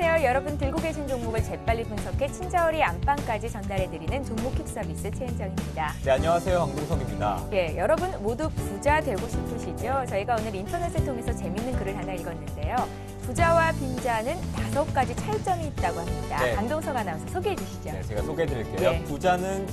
안녕하세요. 여러분 들고 계신 종목을 재빨리 분석해 친절히 안방까지 전달해드리는 종목 킥 서비스 최은정입니다. 네, 안녕하세요. 황동석입니다. 예, 여러분 모두 부자 되고 싶으시죠? 저희가 오늘 인터넷을 통해서 재밌는 글을 하나 읽었는데요. 부자와 빈자는 5가지 차이점이 있다고 합니다. 네. 강동석 아나운서 소개해 주시죠. 네, 제가 소개해드릴게요. 네. 부자는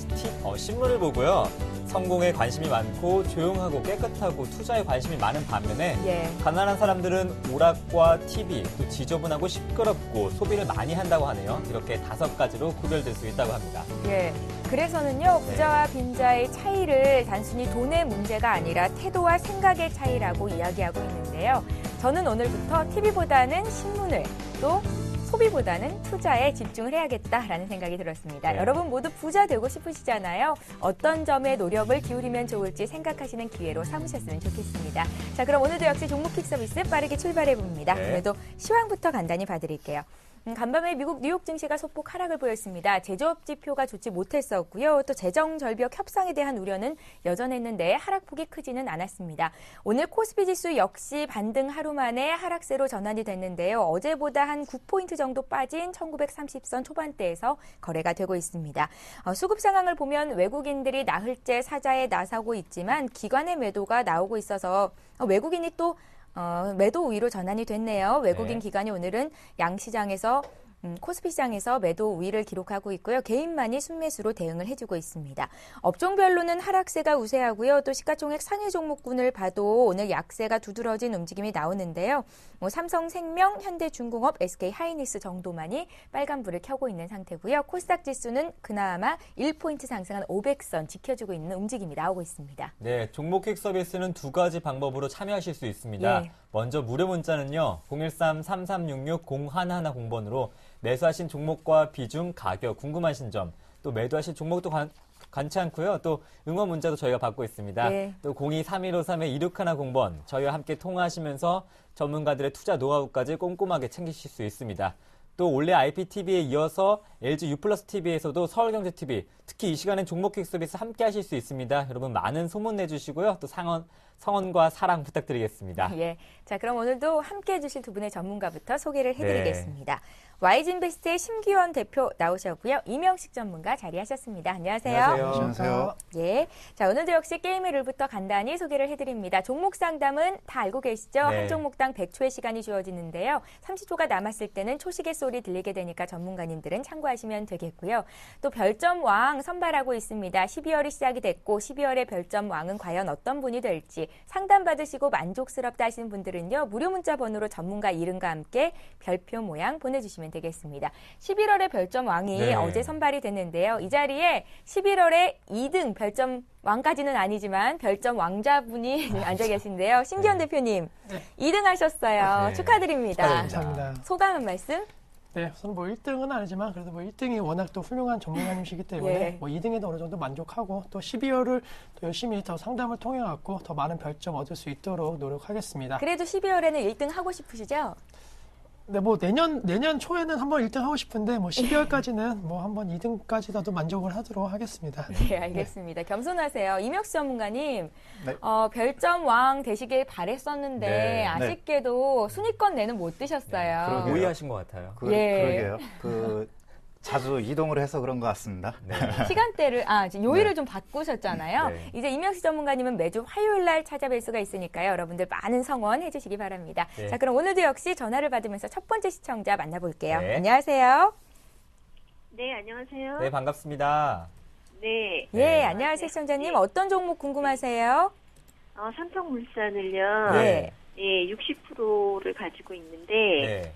신문을 보고요. 성공에 관심이 많고 조용하고 깨끗하고 투자에 관심이 많은 반면에 예. 가난한 사람들은 오락과 TV, 또 지저분하고 시끄럽고 소비를 많이 한다고 하네요. 이렇게 5가지로 구별될 수 있다고 합니다. 예. 그래서는요, 부자와 빈자의 차이를 단순히 돈의 문제가 아니라 태도와 생각의 차이라고 이야기하고 있는데요. 저는 오늘부터 TV보다는 신문을, 또 소비보다는 투자에 집중을 해야겠다라는 생각이 들었습니다. 네. 여러분 모두 부자 되고 싶으시잖아요. 어떤 점에 노력을 기울이면 좋을지 생각하시는 기회로 삼으셨으면 좋겠습니다. 자, 그럼 오늘도 역시 종목 킥 서비스 빠르게 출발해 봅니다. 네. 오늘도 시황부터 간단히 봐드릴게요. 간밤에 미국 뉴욕 증시가 소폭 하락을 보였습니다. 제조업 지표가 좋지 못했었고요. 또 재정 절벽 협상에 대한 우려는 여전했는데 하락폭이 크지는 않았습니다. 오늘 코스피 지수 역시 반등 하루 만에 하락세로 전환이 됐는데요. 어제보다 한 9포인트 정도 빠진 1930선 초반대에서 거래가 되고 있습니다. 수급 상황을 보면 외국인들이 나흘째 사자에 나서고 있지만 기관의 매도가 나오고 있어서 외국인이 또 매도 우위로 전환이 됐네요. 외국인 네. 기관이 오늘은 양시장에서 코스피 시장에서 매도 우위를 기록하고 있고요. 개인만이 순매수로 대응을 해주고 있습니다. 업종별로는 하락세가 우세하고요. 또 시가총액 상위 종목군을 봐도 오늘 약세가 두드러진 움직임이 나오는데요. 삼성생명, 현대중공업, SK하이닉스 정도만이 빨간불을 켜고 있는 상태고요. 코스닥 지수는 그나마 1포인트 상승한 500선 지켜주고 있는 움직임이 나오고 있습니다. 네, 종목 킥 서비스는 2가지 방법으로 참여하실 수 있습니다. 예. 먼저 무료 문자는요. 013-3366-0110번으로 매수하신 종목과 비중, 가격, 궁금하신 점, 또 매도하실 종목도 간치 않고요. 또 응원 문자도 저희가 받고 있습니다. 네. 또 02-3153-2610번 저희와 함께 통화하시면서 전문가들의 투자 노하우까지 꼼꼼하게 챙기실 수 있습니다. 또 올해 IPTV에 이어서 LG U+TV에서도 서울경제TV, 특히 이 시간엔 종목킥 서비스 함께 하실 수 있습니다. 여러분 많은 소문 내주시고요. 또 성원과 사랑 부탁드리겠습니다. 예. 자, 그럼 오늘도 함께 해주실 두 분의 전문가부터 소개를 해드리겠습니다. YG인베스트의 심기원 대표 나오셨고요. 이명식 전문가 자리하셨습니다. 안녕하세요. 안녕하세요. 예. 자, 오늘도 역시 게임의 룰부터 간단히 소개를 해드립니다. 종목 상담은 다 알고 계시죠? 네. 한 종목당 100초의 시간이 주어지는데요. 30초가 남았을 때는 초시계 소리 들리게 되니까 전문가님들은 참고하시면 되겠고요. 또 별점왕 선발하고 있습니다. 12월이 시작이 됐고 12월의 별점왕은 과연 어떤 분이 될지 상담받으시고 만족스럽다 하시는 분들은요. 무료 문자 번호로 전문가 이름과 함께 별표 모양 보내주시면 되겠습니다. 11월의 별점왕이 네. 어제 선발이 됐는데요. 이 자리에 11월에 2등 별점 왕까지는 아니지만 별점 왕자분이 앉아 계신데요. 심기원 네. 대표님, 2등 하셨어요. 네. 축하드립니다. 감사합니다. 소감 한 말씀? 네, 우선 1등은 아니지만 그래도 1등이 워낙 또 훌륭한 전문가님이시기 때문에 예. 2등에도 어느 정도 만족하고 또 12월을 또 열심히 더 상담을 통해 갖고 더 많은 별점 얻을 수 있도록 노력하겠습니다. 그래도 12월에는 1등 하고 싶으시죠? 네, 뭐 내년 초에는 한번 1등 하고 싶은데 뭐 12월까지는 뭐 한번 2등까지라도 만족을 하도록 하겠습니다. 네, 알겠습니다. 겸손하세요. 이명수 전문가님, 네. 별점 왕 되시길 바랬었는데 네. 아쉽게도 순위권 내는 못 드셨어요. 그러게요. 오해하신 것 같아요. 예. 그러게요. 자주 이동을 해서 그런 것 같습니다. 네. 시간대를 지금 요일을 네. 좀 바꾸셨잖아요. 네. 이제 이명수 전문가님은 매주 화요일 날 찾아뵐 수가 있으니까요. 여러분들 많은 성원 해주시기 바랍니다. 네. 자, 그럼 오늘도 역시 전화를 받으면서 첫 번째 시청자 만나볼게요. 네. 안녕하세요. 네, 안녕하세요. 네, 반갑습니다. 네. 예, 안녕하세요, 시청자님. 어떤 종목 궁금하세요? 삼성물산을요. 네. 예, 60%를 가지고 있는데, 네.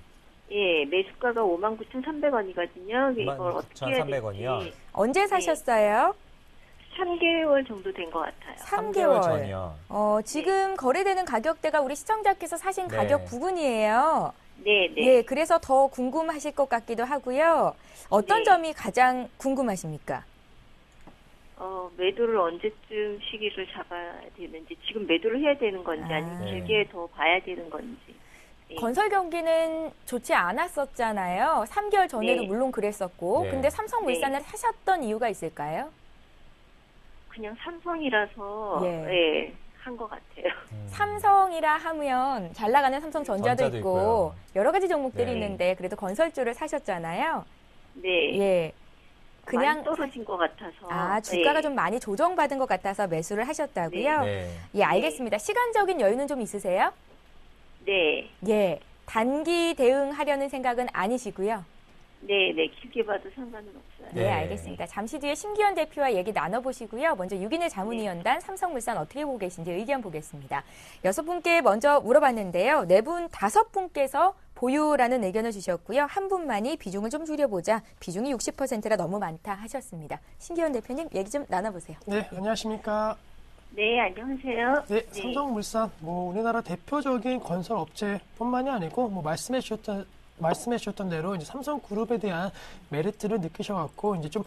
예, 매수가가 59,300원이거든요. 이걸 어떻게 해야 59,300원 이요? 될지 언제 사셨어요? 3개월 정도 된 것 같아요. 3개월. 전이요. 지금 거래되는 가격대가 우리 시청자께서 사신 네. 가격 부분이에요. 네, 네. 예, 그래서 더 궁금하실 것 같기도 하고요. 어떤 네. 점이 가장 궁금하십니까? 매도를 언제쯤 시기를 잡아야 되는지, 지금 매도를 해야 되는 건지, 아니면 네. 길게 더 봐야 되는 건지. 예. 건설 경기는 좋지 않았었잖아요. 3개월 전에도 네. 물론 그랬었고. 네. 근데 삼성물산을 사셨던 이유가 있을까요? 그냥 삼성이라서, 예. 예, 한 것 같아요. 삼성이라 하면 잘 나가는 삼성전자도 전자도 있고 있고요. 여러 가지 종목들이 네. 있는데 그래도 건설주를 사셨잖아요. 네. 예. 그냥 그냥 떨어진 것 같아서. 주가가 네. 좀 많이 조정받은 것 같아서 매수를 하셨다고요? 네. 예, 알겠습니다. 시간적인 여유는 좀 있으세요? 네. 예. 단기 대응하려는 생각은 아니시고요. 네, 네. 길게 봐도 상관은 없어요. 네, 네. 알겠습니다. 잠시 뒤에 심기현 대표와 얘기 나눠보시고요. 먼저 6인의 자문위원단 삼성물산 어떻게 보고 계신지 의견 보겠습니다. 6분께 먼저 물어봤는데요. 4분 5분께서 보유라는 의견을 주셨고요. 한 분만이 비중을 좀 줄여보자. 비중이 60%라 너무 많다 하셨습니다. 심기현 대표님 얘기 좀 나눠보세요. 네, 안녕하십니까. 네, 안녕하세요. 네, 삼성물산 우리나라 대표적인 건설 업체뿐만이 아니고 말씀해 주셨던 대로 이제 삼성그룹에 대한 메리트를 느끼셔갖고 이제 좀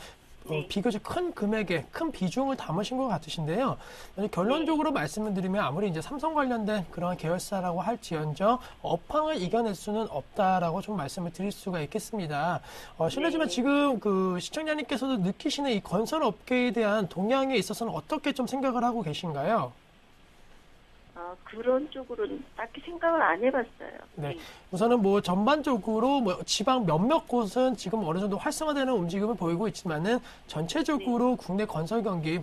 비교적 큰 금액에 큰 비중을 담으신 것 같으신데요. 결론적으로 말씀을 드리면 아무리 이제 삼성 관련된 그런 계열사라고 할지언정 업황을 이겨낼 수는 없다라고 좀 말씀을 드릴 수가 있겠습니다. 실례지만 지금 그 시청자님께서도 느끼시는 이 건설 업계에 대한 동향에 있어서는 어떻게 좀 생각을 하고 계신가요? 그런 쪽으로는 딱히 생각을 안 해봤어요. 네. 우선은 전반적으로 지방 몇몇 곳은 지금 어느 정도 활성화되는 움직임을 보이고 있지만은 전체적으로 국내 건설 경기,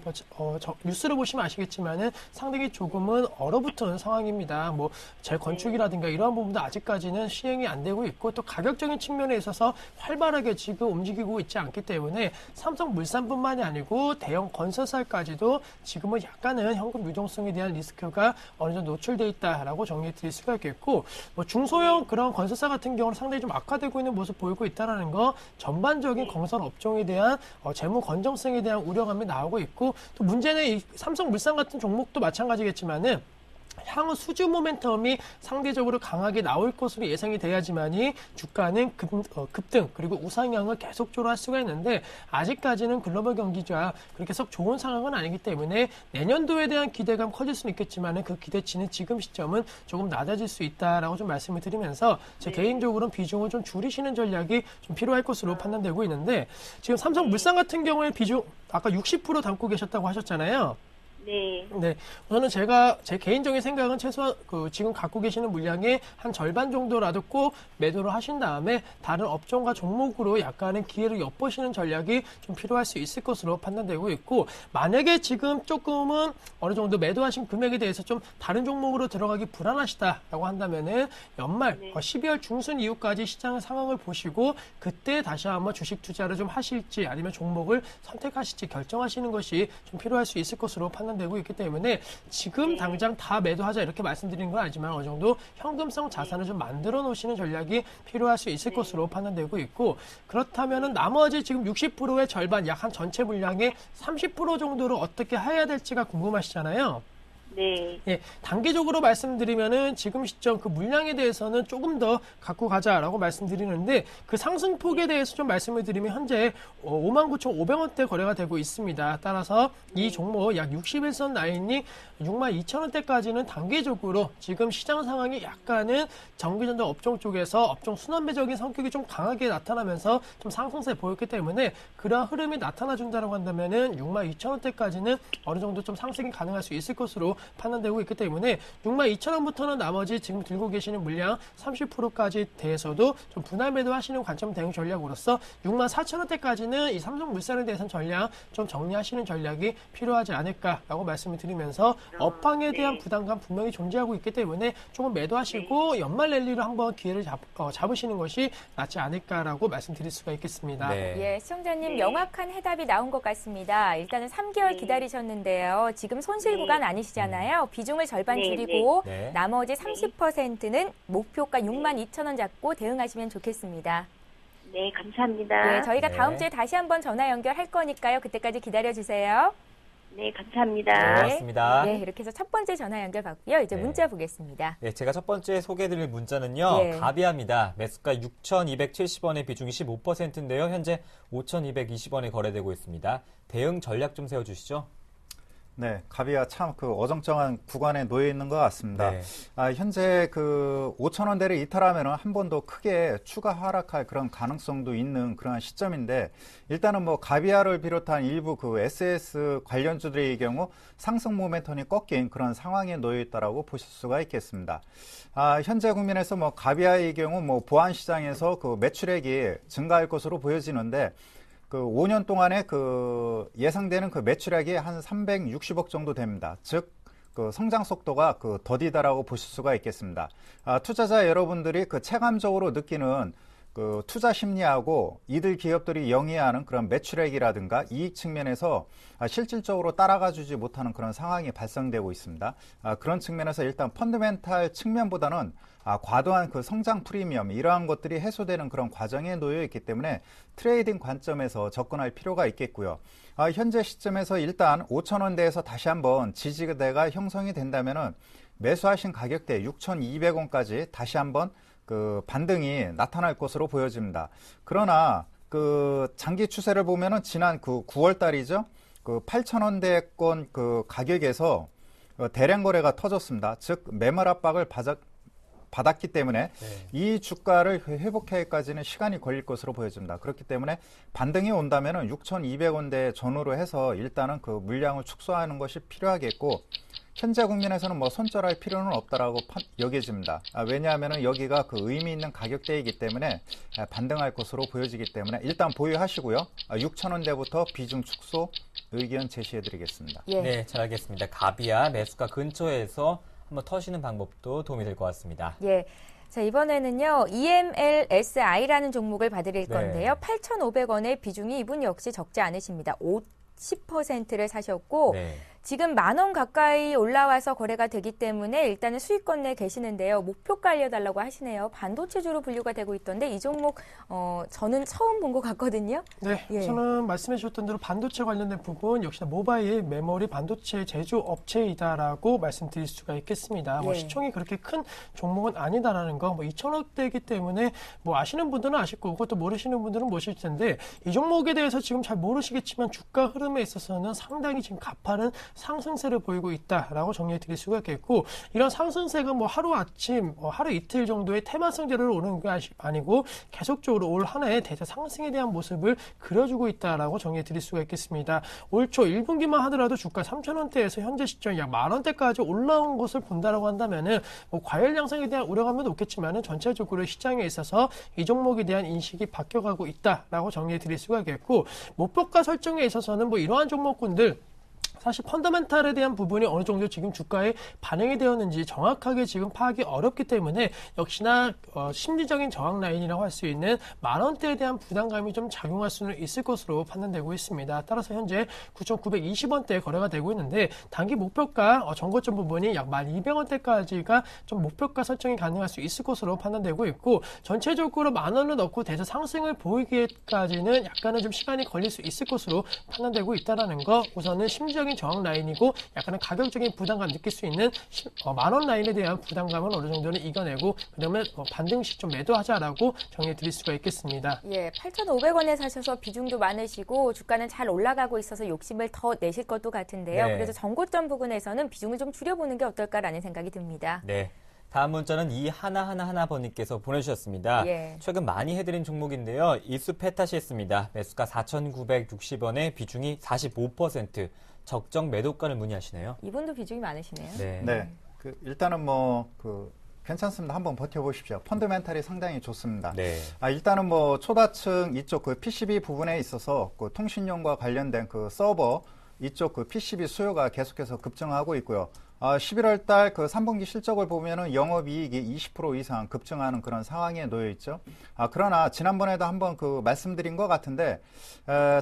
뉴스를 보시면 아시겠지만은 상당히 조금은 얼어붙은 상황입니다. 재건축이라든가 이러한 부분도 아직까지는 시행이 안 되고 있고 또 가격적인 측면에 있어서 활발하게 지금 움직이고 있지 않기 때문에 삼성물산뿐만이 아니고 대형 건설사까지도 지금은 약간은 현금 유동성에 대한 리스크가 어느 정도 노출돼 있다라고 정리해 드릴 수가 있겠고 중소형 그런 건설사 같은 경우는 상당히 좀 악화되고 있는 모습 보이고 있다라는 거 전반적인 건설 업종에 대한 재무 건정성에 대한 우려감이 나오고 있고 또 문제는 이 삼성물산 같은 종목도 마찬가지겠지만은 향후 수주 모멘텀이 상대적으로 강하게 나올 것으로 예상이 돼야지만이 주가는 급등 그리고 우상향을 계속적으로 할 수가 있는데 아직까지는 글로벌 경기가 그렇게 썩 좋은 상황은 아니기 때문에 내년도에 대한 기대감 커질 수는 있겠지만은 그 기대치는 지금 시점은 조금 낮아질 수 있다라고 좀 말씀을 드리면서 제 개인적으로는 비중을 좀 줄이시는 전략이 좀 필요할 것으로 판단되고 있는데 지금 삼성물산 같은 경우에 비중 아까 60% 담고 계셨다고 하셨잖아요. 네. 네. 우선은 제 개인적인 생각은 최소한 지금 갖고 계시는 물량의 한 절반 정도라도 꼭 매도를 하신 다음에 다른 업종과 종목으로 약간의 기회를 엿보시는 전략이 좀 필요할 수 있을 것으로 판단되고 있고 만약에 지금 조금은 어느 정도 매도하신 금액에 대해서 좀 다른 종목으로 들어가기 불안하시다라고 한다면은 연말 12월 중순 이후까지 시장 상황을 보시고 그때 다시 한번 주식 투자를 좀 하실지 아니면 종목을 선택하실지 결정하시는 것이 좀 필요할 수 있을 것으로 판단되고 있기 때문에 지금 당장 다 매도하자 이렇게 말씀드리는 건 아니지만 어느 정도 현금성 자산을 좀 만들어 놓으시는 전략이 필요할 수 있을 것으로 판단되고 있고 그렇다면은 나머지 지금 60%의 절반 약 한 전체 물량의 30% 정도를 어떻게 해야 될지가 궁금하시잖아요. 네. 예, 단기적으로 말씀드리면은 지금 시점 그 물량에 대해서는 조금 더 갖고 가자라고 말씀드리는데 그 상승폭에 대해서 좀 말씀을 드리면 현재 59,500원대 거래가 되고 있습니다. 따라서 이 종목 약 60일선 라인이 62,000원대까지는 단기적으로 지금 시장 상황이 약간은 전기전자 업종 쪽에서 업종 순환매적인 성격이 좀 강하게 나타나면서 좀 상승세 보였기 때문에 그러한 흐름이 나타나준다고 한다면은 62,000원대까지는 어느 정도 좀 상승이 가능할 수 있을 것으로 판단되고 있기 때문에 62,000원부터는 나머지 지금 들고 계시는 물량 30%까지 대해서도 좀 분할 매도하시는 관점 대응 전략으로서 64,000원대까지는 이 삼성물산에 대해서는 전략 좀 정리하시는 전략이 필요하지 않을까라고 말씀을 드리면서 업황에 대한 부담감 분명히 존재하고 있기 때문에 조금 매도하시고 연말 랠리로 한번 기회를 잡으시는 것이 낫지 않을까라고 말씀드릴 수가 있겠습니다. 네. 예, 시청자님 명확한 해답이 나온 것 같습니다. 일단은 3개월 기다리셨는데요. 지금 손실 구간 아니시잖아요. 비중을 절반 줄이고 네. 나머지 30%는 목표가 62,000원 잡고 대응하시면 좋겠습니다. 네, 감사합니다. 예, 저희가 네. 다음 주에 다시 한번 전화 연결할 거니까요. 그때까지 기다려주세요. 네, 감사합니다. 고맙습니다. 네, 이렇게 해서 첫 번째 전화 연결 받고요. 이제 네. 문자 보겠습니다. 네, 제가 첫 번째 소개해드릴 문자는요. 예. 가비아입니다. 매수가 6,270원의 비중이 15%인데요. 현재 5,220원에 거래되고 있습니다. 대응 전략 좀 세워주시죠. 네, 가비가 참 그 어정쩡한 구간에 놓여 있는 것 같습니다. 네. 현재 그 5,000원대를 이탈하면은 한 번 더 크게 추가 하락할 그런 가능성도 있는 그런 시점인데, 일단은 뭐 가비아를 비롯한 일부 그 SS 관련주들의 경우 상승 모멘텀이 꺾인 그런 상황에 놓여 있다라고 보실 수가 있겠습니다. 현재 국면에서 뭐 가비아의 경우 뭐 보안 시장에서 그 매출액이 증가할 것으로 보여지는데, 그 5년 동안에 그 예상되는 그 매출액이 한 360억 정도 됩니다. 즉, 그 성장 속도가 그 더디다라고 보실 수가 있겠습니다. 투자자 여러분들이 그 체감적으로 느끼는 그 투자 심리하고 이들 기업들이 영위하는 그런 매출액이라든가 이익 측면에서 실질적으로 따라가 주지 못하는 그런 상황이 발생되고 있습니다. 그런 측면에서 일단 펀더멘탈 측면보다는 과도한 그 성장 프리미엄 이러한 것들이 해소되는 그런 과정에 놓여 있기 때문에 트레이딩 관점에서 접근할 필요가 있겠고요. 현재 시점에서 일단 5,000원대에서 다시 한번 지지대가 형성이 된다면은 매수하신 가격대 6,200원까지 다시 한번 그 반등이 나타날 것으로 보여집니다. 그러나 그 장기 추세를 보면은 지난 그 9월 달이죠. 그 8,000원대권 그 가격에서 대량 거래가 터졌습니다. 즉 매물 압박을 받았기 때문에 이 주가를 회복하기까지는 시간이 걸릴 것으로 보여집니다. 그렇기 때문에 반등이 온다면은 6,200원대 전후로 해서 일단은 그 물량을 축소하는 것이 필요하겠고, 현재 국면에서는 뭐 손절할 필요는 없다라고 여겨집니다. 왜냐하면은 여기가 그 의미 있는 가격대이기 때문에 반등할 것으로 보여지기 때문에 일단 보유하시고요. 6,000원대부터 비중 축소 의견 제시해드리겠습니다. 예. 네, 잘 알겠습니다. 가비아 매수가 근처에서 한번 터시는 방법도 도움이 될 것 같습니다. 예. 자, 이번에는요, EMLSI라는 종목을 봐드릴 네. 건데요. 8,500원의 비중이 이분 역시 적지 않으십니다. 50%를 사셨고, 네. 지금 10,000원 가까이 올라와서 거래가 되기 때문에 일단은 수익권 내에 계시는데요. 목표가 알려달라고 하시네요. 반도체주로 분류가 되고 있던데 이 종목 저는 처음 본 것 같거든요. 네, 예. 우선은 말씀해 주셨던 대로 반도체 관련된 부분 역시나 모바일 메모리 반도체 제조 업체이다라고 말씀드릴 수가 있겠습니다. 뭐 예. 시총이 그렇게 큰 종목은 아니다라는 거, 뭐 2천억대이기 때문에 뭐 아시는 분들은 아실 거고 그것도 모르시는 분들은 모르실 텐데, 이 종목에 대해서 지금 잘 모르시겠지만 주가 흐름에 있어서는 상당히 지금 가파른 상승세를 보이고 있다라고 정리해 드릴 수가 있겠고, 이런 상승세가 뭐 하루아침, 하루 이틀 정도의 테마성 재료로 오는 게 아니고 계속적으로 올 한 해의 대세 상승에 대한 모습을 그려주고 있다라고 정리해 드릴 수가 있겠습니다. 올 초 1분기만 하더라도 주가 3,000원대에서 현재 시점 약 10,000원대까지 올라온 것을 본다라고 한다면은 뭐 과열 양상에 대한 우려감은 없겠지만은 전체적으로 시장에 있어서 이 종목에 대한 인식이 바뀌어가고 있다라고 정리해 드릴 수가 있겠고, 목표가 설정에 있어서는 뭐 이러한 종목군들 사실 펀더멘탈에 대한 부분이 어느 정도 지금 주가에 반영이 되었는지 정확하게 지금 파악이 어렵기 때문에 역시나 심리적인 저항 라인이라고 할 수 있는 10,000원대에 대한 부담감이 좀 작용할 수는 있을 것으로 판단되고 있습니다. 따라서 현재 9,920원대에 거래가 되고 있는데, 단기 목표가 정고점 부분이 약 1,200원대까지가 좀 목표가 설정이 가능할 수 있을 것으로 판단되고 있고, 전체적으로 10,000원을 넣고 대세 상승을 보이기까지는 약간은 좀 시간이 걸릴 수 있을 것으로 판단되고 있다는 거, 우선은 심리적인 저항 라인이고 약간은 가격적인 부담감 느낄 수 있는 10,000원 라인에 대한 부담감은 어느 정도는 이겨내고, 그러면 반등 시 좀 매도하자라고 정해 드릴 수가 있겠습니다. 예, 8,500원에 사셔서 비중도 많으시고 주가는 잘 올라가고 있어서 욕심을 더 내실 것도 같은데요. 네. 그래서 정고점 부분에서는 비중을 좀 줄여보는 게 어떨까라는 생각이 듭니다. 네. 다음 문자는 이하나하나하나번님께서 보내주셨습니다. 예. 최근 많이 해드린 종목인데요. 이수페타시스입니다. 매수가 4,960원에 비중이 45%, 적정 매도가를 문의하시네요. 이분도 비중이 많으시네요. 네. 네. 그 일단은 뭐 괜찮습니다. 한번 버텨보십시오. 펀더멘탈이 상당히 좋습니다. 네. 일단은 뭐 초다층 이쪽 그 PCB 부분에 있어서 그 통신용과 관련된 그 서버 이쪽 그 PCB 수요가 계속해서 급증하고 있고요. 11월 달 그 3분기 실적을 보면은 영업이익이 20% 이상 급증하는 그런 상황에 놓여 있죠. 그러나 지난번에도 한번 그 말씀드린 것 같은데,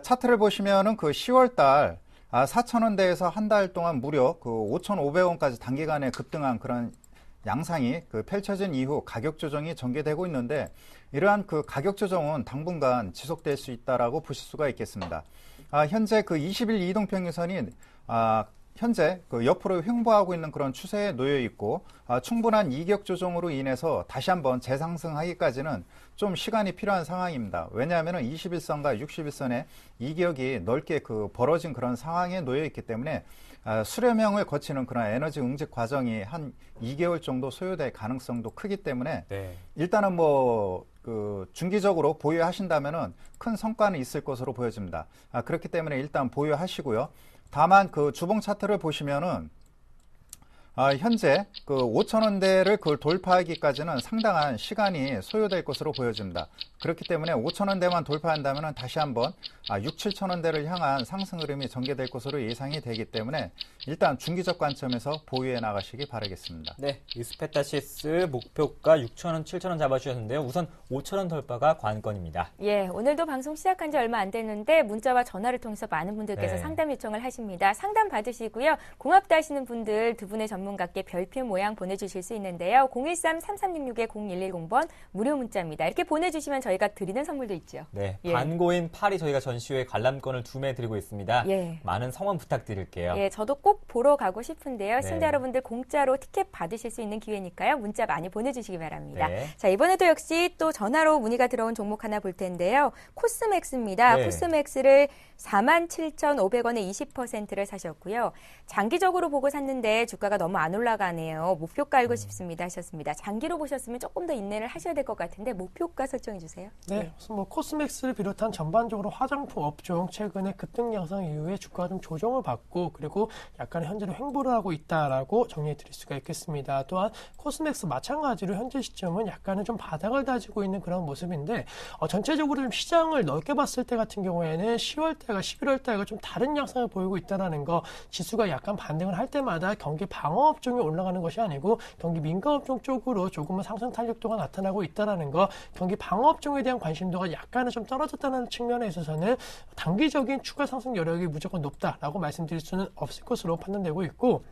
차트를 보시면은 그 10월 달 4,000원대에서 한 달 동안 무려 그 5,500원까지 단기간에 급등한 그런 양상이 그 펼쳐진 이후 가격 조정이 전개되고 있는데, 이러한 그 가격 조정은 당분간 지속될 수 있다라고 보실 수가 있겠습니다. 현재 그 20일 이동평균선이 현재 그 옆으로 횡보하고 있는 그런 추세에 놓여 있고 충분한 이격 조정으로 인해서 다시 한번 재상승하기까지는 좀 시간이 필요한 상황입니다. 왜냐하면 21선과 61선의 이격이 넓게 그 벌어진 그런 상황에 놓여 있기 때문에 수렴형을 거치는 그런 에너지 응집 과정이 한 2개월 정도 소요될 가능성도 크기 때문에 네. 일단은 뭐 중기적으로 보유하신다면은 큰 성과는 있을 것으로 보여집니다. 그렇기 때문에 일단 보유하시고요. 다만 그 주봉 차트를 보시면은 현재 그 5,000원대를 그걸 돌파하기까지는 상당한 시간이 소요될 것으로 보여집니다. 그렇기 때문에 5,000원대만 돌파한다면 다시 한번 6, 7,000원대를 향한 상승 흐름이 전개될 것으로 예상이 되기 때문에 일단 중기적 관점에서 보유해 나가시기 바라겠습니다. 네, 이스페타시스 목표가 6,000원, 7,000원 잡아주셨는데요. 우선 5,000원 돌파가 관건입니다. 예, 오늘도 방송 시작한 지 얼마 안 됐는데 문자와 전화를 통해서 많은 분들께서 네. 상담 요청을 하십니다. 상담 받으시고요. 공업도 하시는 분들 두 분의 전문가께 별표 모양 보내주실 수 있는데요. 013-3366-0110번 무료 문자입니다. 이렇게 보내주시면 저희가 드리는 선물도 있죠. 네, 예. 반고인 파리 저희가 전시회 관람권을 2매 드리고 있습니다. 예. 많은 성원 부탁드릴게요. 예, 저도 꼭 보러 가고 싶은데요. 네. 시청자 여러분들 공짜로 티켓 받으실 수 있는 기회니까요. 문자 많이 보내주시기 바랍니다. 네. 자, 이번에도 역시 또 전화로 문의가 들어온 종목 하나 볼 텐데요. 코스맥스입니다. 네. 코스맥스를 47,500원에 20%를 사셨고요. 장기적으로 보고 샀는데 주가가 너무 안 올라가네요. 목표가 알고 싶습니다 하셨습니다. 장기로 보셨으면 조금 더 인내를 하셔야 될 것 같은데 목표가 설정해 주세요. 네, 우선 뭐 코스맥스를 비롯한 전반적으로 화장품 업종 최근에 급등 양상 이후에 주가가 좀 조정을 받고 그리고 약간 현재는 횡보를 하고 있다라고 정리해 드릴 수가 있겠습니다. 또한 코스맥스 마찬가지로 현재 시점은 약간은 좀 바닥을 다지고 있는 그런 모습인데 전체적으로 좀 시장을 넓게 봤을 때 같은 경우에는 10월달과 11월달과 좀 다른 양상을 보이고 있다는 거 지수가 약간 반등을 할 때마다 경기 방어 업종이 올라가는 것이 아니고 경기 민감 업종 쪽으로 조금은 상승 탄력도가 나타나고 있다는 거 경기 방어 업종에 대한 관심도가 약간은 좀 떨어졌다는 측면에 있어서는 단기적인 추가 상승 여력이 무조건 높다라고 말씀드릴 수는 없을 것으로 판단되고 있고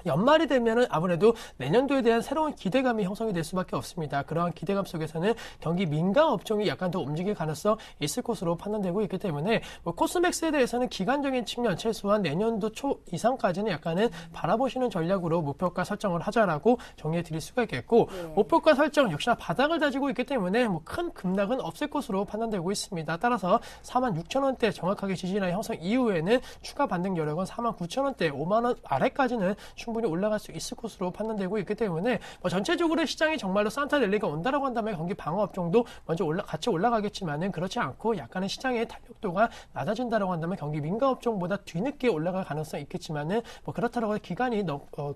연말이 되면은 아무래도 내년도에 대한 새로운 기대감이 형성이 될 수밖에 없습니다. 그러한 기대감 속에서는 경기 민감 업종이 약간 더 움직일 가능성 있을 것으로 판단되고 있기 때문에 코스맥스에 대해서는 기간적인 측면 최소한 내년도 초 이상까지는 약간은 바라보시는 전략으로 목표가 설정을 하자라고 정리해 드릴 수가 있겠고 목표가 설정 역시나 바닥을 다지고 있기 때문에 큰 급락은 없을 것으로 판단되고 있습니다. 따라서 46,000원대 정확하게 지지라인 형성 이후에는 추가 반등 여력은 49,000원대 5만원 아래까지는 충분히 올라갈 수 있을 것으로 판단되고 있기 때문에 전체적으로 시장이 정말로 산타 랠리가 온다라고 한다면 경기 방어 업종도 먼저 같이 올라가겠지만은 그렇지 않고 약간의 시장의 탄력도가 낮아진다라고 한다면 경기 민감 업종보다 뒤늦게 올라갈 가능성이 있겠지만은 그렇다라고 해서 기간이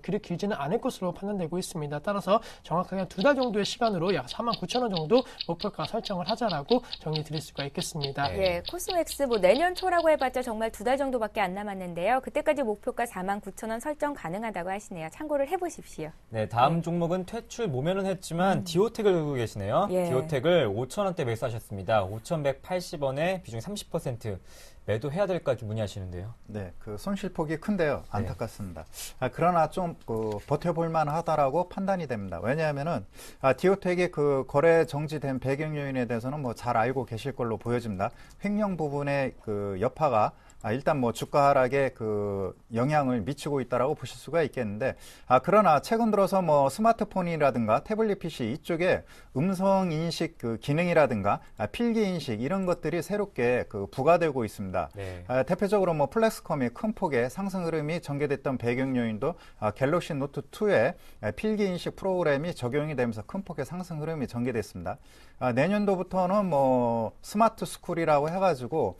그리 길지는 않을 것으로 판단되고 있습니다. 따라서 정확하게 한 2달 정도의 시간으로 약 49,000원 정도 목표가 설정을 하자라고 정리해 드릴 수가 있겠습니다. 네. 예, 코스맥스 내년 초라고 해봤자 정말 2달 정도밖에 안 남았는데요. 그때까지 목표가 49,000원 설정 가능하다고 하시네요. 참고를 해보십시오. 네, 다음 종목은 퇴출 모면은 했지만 디오텍을 들고 계시네요. 예. 디오텍을 5,000원대 매수하셨습니다. 5,180원에 비중 30% 매도해야 될까 문의하시는데요. 네, 그 손실폭이 큰데요. 안타깝습니다. 그러나 좀 버텨볼만 하다라고 판단이 됩니다. 왜냐하면은 디오텍이 그 거래 정지된 배경 요인에 대해서는 잘 알고 계실 걸로 보여집니다. 횡령 부분의 그 여파가 일단 주가 하락에 그 영향을 미치고 있다라고 보실 수가 있겠는데, 그러나 최근 들어서 스마트폰이라든가 태블릿 PC 이쪽에 음성 인식 그 기능이라든가 필기 인식 이런 것들이 새롭게 그 부과되고 있습니다. 네. 대표적으로 플렉스컴이 큰 폭의 상승 흐름이 전개됐던 배경 요인도 갤럭시 노트 2에 필기 인식 프로그램이 적용이 되면서 큰 폭의 상승 흐름이 전개됐습니다. 내년도부터는 스마트 스쿨이라고 해가지고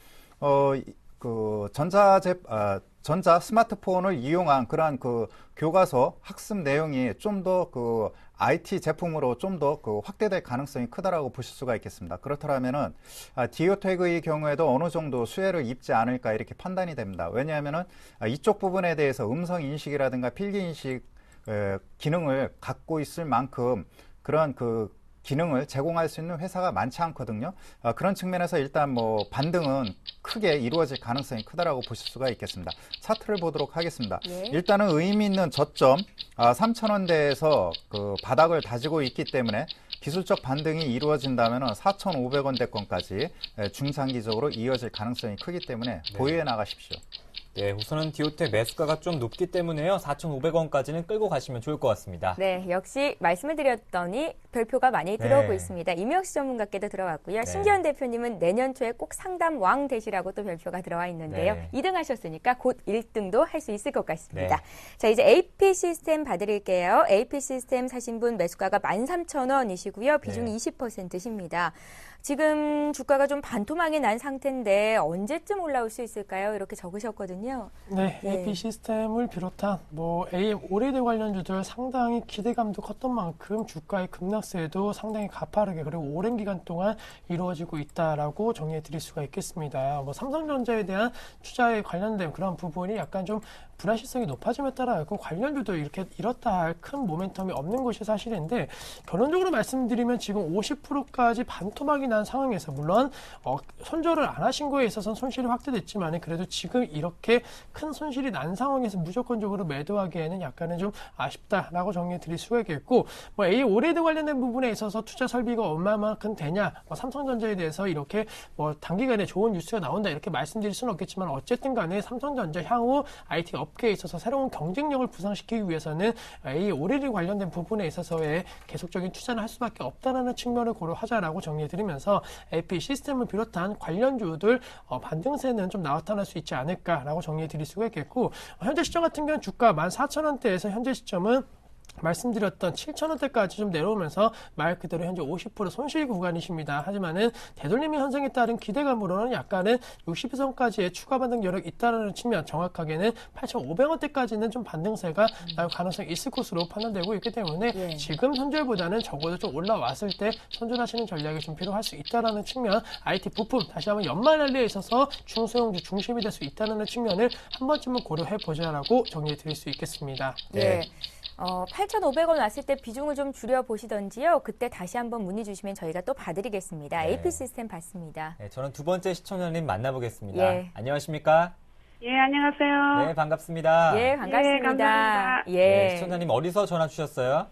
전자 스마트폰을 이용한 그러한 그 교과서 학습 내용이 좀 더 그 IT 제품으로 좀 더 그 확대될 가능성이 크다라고 보실 수가 있겠습니다. 그렇다면은 디오텍의 경우에도 어느 정도 수혜를 입지 않을까 이렇게 판단이 됩니다. 왜냐하면은 이쪽 부분에 대해서 음성 인식이라든가 필기 인식 기능을 갖고 있을 만큼 그런 그 기능을 제공할 수 있는 회사가 많지 않거든요. 그런 측면에서 일단 반등은 크게 이루어질 가능성이 크다라고 보실 수가 있겠습니다. 차트를 보도록 하겠습니다. 네. 일단은 의미 있는 저점 3,000원대에서 그 바닥을 다지고 있기 때문에 기술적 반등이 이루어진다면 4,500원대권까지 중장기적으로 이어질 가능성이 크기 때문에 보유해 나가십시오. 네, 우선은 디오텍 매수가가 좀 높기 때문에요. 4,500원까지는 끌고 가시면 좋을 것 같습니다. 네, 역시 말씀을 드렸더니 별표가 많이 들어오고 있습니다. 임혁수 전문가께도 들어왔고요. 신기현 대표님은 내년 초에 꼭 상담 왕 되시라고 또 별표가 들어와 있는데요. 네. 2등 하셨으니까 곧 1등도 할 수 있을 것 같습니다. 네. 자, 이제 AP 시스템 봐드릴게요. AP 시스템 사신 분 매수가가 13,000원이시고요. 비중이 20%십니다. 지금 주가가 좀 반토막이 난 상태인데 언제쯤 올라올 수 있을까요? 이렇게 적으셨거든요. 네, 네. AP 시스템을 비롯한 AM 오래돼 관련주들 상당히 기대감도 컸던 만큼 주가의 급락세도 상당히 가파르게 그리고 오랜 기간 동안 이루어지고 있다라고 정리해 드릴 수가 있겠습니다. 삼성전자에 대한 투자에 관련된 그런 부분이 약간 좀 불안실성이 높아짐에 따라 관련주도 이렇게 이렇다 할 큰 모멘텀이 없는 것이 사실인데 결론적으로 말씀드리면 지금 50%까지 반토막이 난 상황에서 물론 손절을 안 하신 거에 있어서는 손실이 확대됐지만 그래도 지금 이렇게 큰 손실이 난 상황에서 무조건적으로 매도하기에는 약간은 좀 아쉽다라고 정리해 드릴 수가 있겠고 오래돼 관련된 부분에 있어서 투자 설비가 얼마만큼 되냐 삼성전자에 대해서 이렇게 단기간에 좋은 뉴스가 나온다 이렇게 말씀드릴 수는 없겠지만 어쨌든 간에 삼성전자 향후 IT 업계에 있어서 새로운 경쟁력을 부상시키기 위해서는 오래돼 관련된 부분에 있어서의 계속적인 투자를 할 수밖에 없다는 측면을 고려하자라고 정리해드리면서 AP 시스템을 비롯한 관련주들 반등세는 좀 나타날 수 있지 않을까라고 정리해드릴 수가 있겠고 현재 시점 같은 경우는 주가 14,000원대에서 현재 시점은 말씀드렸던 7,000원대까지 좀 내려오면서 말 그대로 현재 50% 손실 구간이십니다. 하지만은 되돌림의 현상에 따른 기대감으로는 약간은 60선까지의 추가 반등 여력이 있다는 측면 정확하게는 8,500원대까지는 좀 반등세가 나올 가능성이 있을 것으로 판단되고 있기 때문에 지금 손절보다는 적어도 좀 올라왔을 때 손절하시는 전략이 좀 필요할 수 있다는 측면 IT 부품 다시 한번 연말 랠리에 있어서 중소형주 중심이 될 수 있다는 측면을 한 번쯤은 고려해 보자라고 정리해 드릴 수 있겠습니다. 예. 8,500원 왔을 때 비중을 좀 줄여보시던지요. 그때 다시 한번 문의 주시면 저희가 또 봐드리겠습니다. 네. AP 시스템 봤습니다. 네, 저는 두 번째 시청자님 만나보겠습니다. 예. 안녕하십니까? 예, 안녕하세요. 네, 반갑습니다. 예, 반갑습니다. 예, 감사합니다. 예. 네, 시청자님 어디서 전화 주셨어요?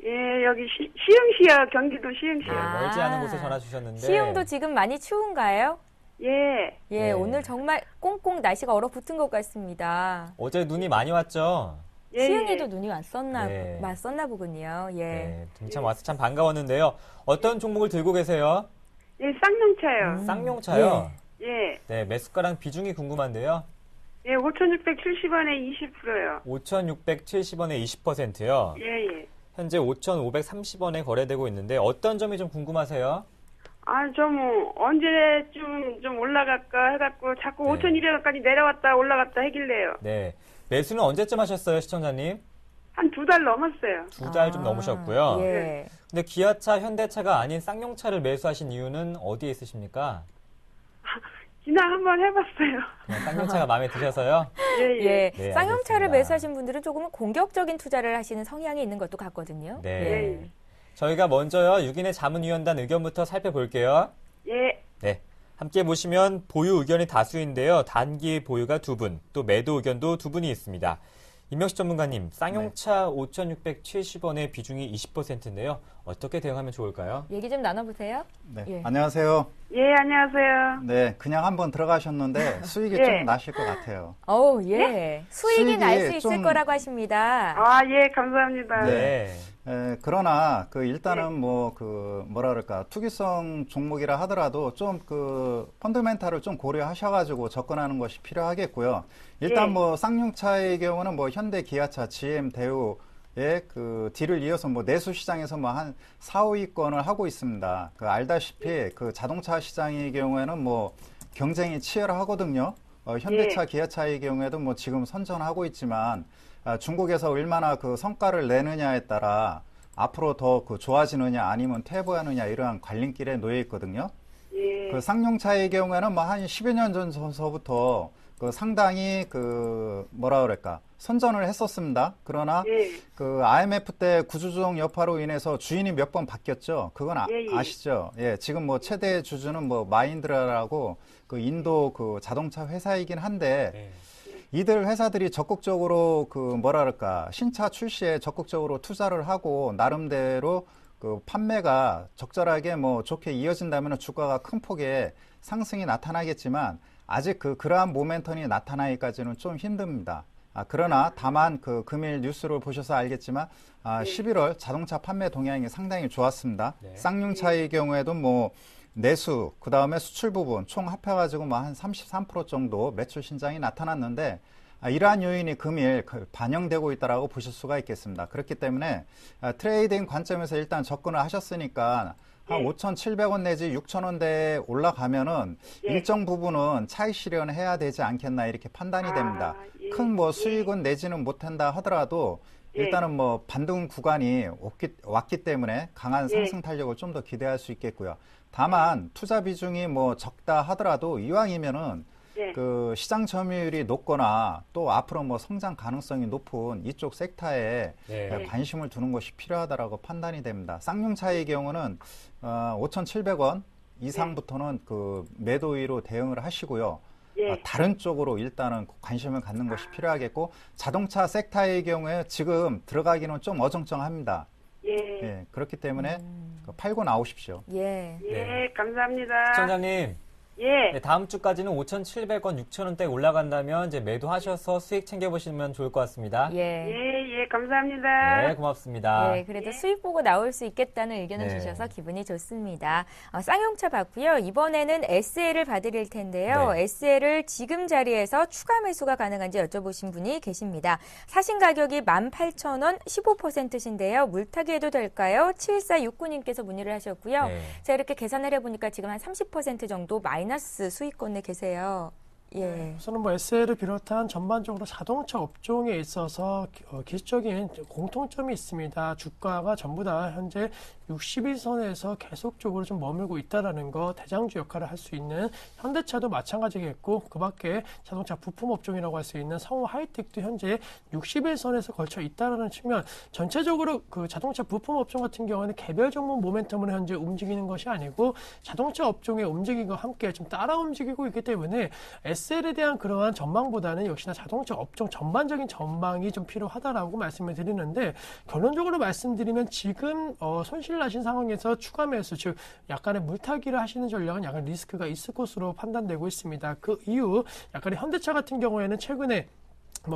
예, 여기 시흥시요. 경기도 시흥시요. 네, 아. 멀지 않은 곳에 전화 주셨는데. 시흥도 지금 많이 추운가요? 예. 예, 네. 오늘 정말 꽁꽁 날씨가 얼어붙은 것 같습니다. 어제 눈이 많이 왔죠? 예, 시흥에도 눈이 왔었나 네. 보군요. 예. 네, 등참 와서 참 반가웠는데요. 어떤 종목을 들고 계세요? 예, 쌍용차요. 쌍용차요? 예. 네, 매수가랑 비중이 궁금한데요. 예, 5,670원에 20%요. 5,670원에 20%요. 예, 예. 현재 5,530원에 거래되고 있는데 어떤 점이 좀 궁금하세요? 언제쯤 좀 올라갈까 해갖고 자꾸 네. 5,200원까지 내려왔다 올라갔다 하길래요. 네. 매수는 언제쯤 하셨어요, 시청자님? 한 2달 넘었어요. 2달 좀 넘으셨고요. 예. 근데 기아차, 현대차가 아닌 쌍용차를 매수하신 이유는 어디에 있으십니까? 그냥 한번 해봤어요. 그냥 쌍용차가 마음에 드셔서요? 예, 예. 예. 네, 쌍용차를 알겠습니다. 매수하신 분들은 조금은 공격적인 투자를 하시는 성향이 있는 것도 같거든요. 네. 예. 저희가 먼저요, 6인의 자문위원단 의견부터 살펴볼게요. 예. 네. 함께 보시면 보유 의견이 다수인데요. 단기 보유가 2분, 또 매도 의견도 2분이 있습니다. 임명식 전문가님, 쌍용차 5,670원의 비중이 20%인데요. 어떻게 대응하면 좋을까요? 얘기 좀 나눠보세요. 네. 예. 안녕하세요. 예, 안녕하세요. 네, 그냥 한번 들어가셨는데 수익이 예. 좀 나실 것 같아요. 예. 수익이 수익이 날 수 있을 좀- 거라고 하십니다. 아, 예, 감사합니다. 네. 그러나 일단은 뭐라 그럴까 투기성 종목이라 하더라도 좀 펀더멘탈을 좀 고려하셔가지고 접근하는 것이 필요하겠고요. 일단 예. 쌍용차의 경우는 현대, 기아차, GM, 대우의 뒤를 이어서 내수 시장에서 한 4, 5위권을 하고 있습니다. 알다시피 자동차 시장의 경우에는 경쟁이 치열하거든요. 현대차, 기아차의 경우에도 지금 선전하고 있지만 중국에서 얼마나 성과를 내느냐에 따라 앞으로 더 좋아지느냐 아니면 퇴보하느냐 이러한 갈림길에 놓여 있거든요. 예. 쌍용차의 경우에는 한 10여 년 전서부터 상당히 뭐라 그럴까 선전을 했었습니다. 그러나 예. IMF 때 구조조정 여파로 인해서 주인이 몇 번 바뀌었죠. 그건 예, 예. 아시죠? 예, 지금 최대 주주는 마인드라라고 인도 자동차 회사이긴 한데 네. 이들 회사들이 적극적으로 뭐라 그럴까 신차 출시에 적극적으로 투자를 하고 나름대로 판매가 적절하게 좋게 이어진다면 주가가 큰 폭의 상승이 나타나겠지만 아직 그러한 모멘텀이 나타나기까지는 좀 힘듭니다. 그러나 다만 금일 뉴스를 보셔서 알겠지만 11월 자동차 판매 동향이 상당히 좋았습니다. 네. 쌍용차의 경우에도 뭐 내수, 그 다음에 수출 부분 총 합해가지고 뭐 한 33% 정도 매출 신장이 나타났는데 이러한 요인이 금일 반영되고 있다라고 보실 수가 있겠습니다. 그렇기 때문에 트레이딩 관점에서 일단 접근을 하셨으니까 한 5,700원 내지 6,000원대에 올라가면은 일정 부분은 차익 실현해야 되지 않겠나 이렇게 판단이 됩니다. 큰 뭐 수익은 내지는 못한다 하더라도 일단은 뭐 반등 구간이 왔기 때문에 강한 상승 탄력을 좀 더 기대할 수 있겠고요. 다만 투자 비중이 뭐 적다 하더라도 이왕이면은 시장 점유율이 높거나 또 앞으로 뭐 성장 가능성이 높은 이쪽 섹터에 관심을 두는 것이 필요하다라고 판단이 됩니다. 쌍용차의 경우는 5,700원 이상부터는 매도위로 대응을 하시고요. 다른 쪽으로 일단은 관심을 갖는 것이 필요하겠고 자동차 섹터의 경우에 지금 들어가기는 좀 어정쩡합니다. 그렇기 때문에 팔고 나오십시오. 감사합니다. 시청자님. 네, 다음 주까지는 5,700원, 6,000원대 올라간다면 이제 매도하셔서 수익 챙겨보시면 좋을 것 같습니다. 감사합니다. 네, 고맙습니다. 네, 그래도 수익 보고 나올 수 있겠다는 의견을 주셔서 기분이 좋습니다. 쌍용차 봤고요. 이번에는 SL을 봐드릴 텐데요. SL을 지금 자리에서 추가 매수가 가능한지 여쭤보신 분이 계십니다. 사신 가격이 18,000원, 15%신데요. 물타기 해도 될까요? 7469님께서 문의를 하셨고요. 자, 이렇게 계산을 해보니까 지금 한 30% 정도 마이너스 수익권에 계세요. 우선은 뭐 SL을 비롯한 전반적으로 자동차 업종에 있어서 기술적인 공통점이 있습니다. 주가가 전부 다 현재 60일선에서 계속적으로 좀 머물고 있다라는 거, 대장주 역할을 할 수 있는 현대차도 마찬가지겠고, 그 밖에 자동차 부품 업종이라고 할 수 있는 성우 하이텍도 현재 60일선에서 걸쳐 있다라는 측면, 전체적으로 그 자동차 부품 업종 같은 경우는 개별 종목 모멘텀으로 현재 움직이는 것이 아니고 자동차 업종의 움직임과 함께 좀 따라 움직이고 있기 때문에 SL에 대한 그러한 전망보다는 역시나 자동차 업종 전반적인 전망이 좀 필요하다라고 말씀을 드리는데, 결론적으로 말씀드리면 지금 손실 나신 상황에서 추가 매수, 즉 약간의 물타기를 하시는 전략은 약간 리스크가 있을 것으로 판단되고 있습니다. 그 이유, 약간의 현대차 같은 경우에는 최근에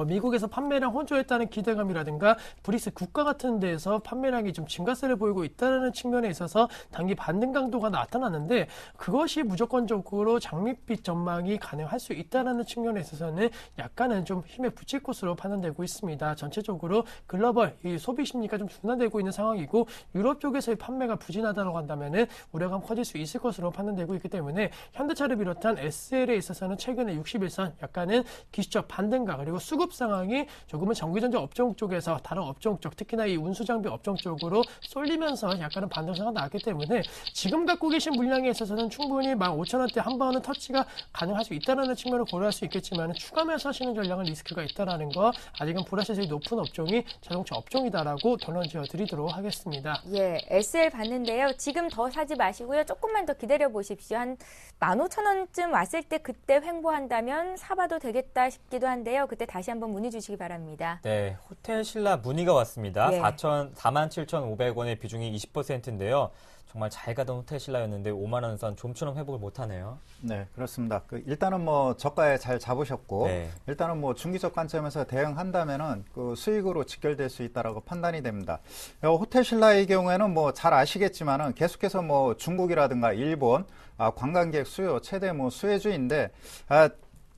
미국에서 판매량 호조했다는 기대감이라든가 브릭스 국가 같은 데에서 판매량이 좀 증가세를 보이고 있다는 측면에 있어서 단기 반등 강도가 나타났는데, 그것이 무조건적으로 장밋빛 전망이 가능할 수 있다는 측면에 있어서는 약간은 좀 힘에 부칠 것으로 판단되고 있습니다. 전체적으로 글로벌 이 소비 심리가 좀 둔화되고 있는 상황이고, 유럽 쪽에서의 판매가 부진하다고 한다면은 우려감 커질 수 있을 것으로 판단되고 있기 때문에 현대차를 비롯한 SL에 있어서는 최근에 60일선 약간은 기술적 반등과 그리고 수급 상황이 조금은 전기전자 업종 쪽에서 다른 업종 쪽, 특히나 이 운수장비 업종 쪽으로 쏠리면서 약간은 반등세가 나왔기 때문에 지금 갖고 계신 물량에 있어서는 충분히 15,000원대 한 번은 터치가 가능할 수 있다는 측면을 고려할 수 있겠지만, 추가 매수하시는 전략은 리스크가 있다는 거, 아직은 불확실성이 높은 업종이 자동차 업종이다라고 결론 지어드리도록 하겠습니다. SL 봤는데요. 지금 더 사지 마시고요. 조금만 더 기다려 보십시오. 한 15,000원쯤 왔을 때 그때 횡보한다면 사봐도 되겠다 싶기도 한데요. 그때 다시 한번 문의 주시기 바랍니다. 네, 호텔 신라 문의가 왔습니다. 47,500원의 비중이 20%인데요. 정말 잘 가던 호텔 신라였는데 5만 원 선 좀처럼 회복을 못하네요. 네, 그렇습니다. 일단은 뭐 저가에 잘 잡으셨고, 일단은 뭐 중기적 관점에서 대응한다면은 수익으로 직결될 수 있다라고 판단이 됩니다. 호텔 신라의 경우에는 뭐 잘 아시겠지만은 계속해서 뭐 중국이라든가 일본 관광객 수요 최대 뭐 수혜주인데,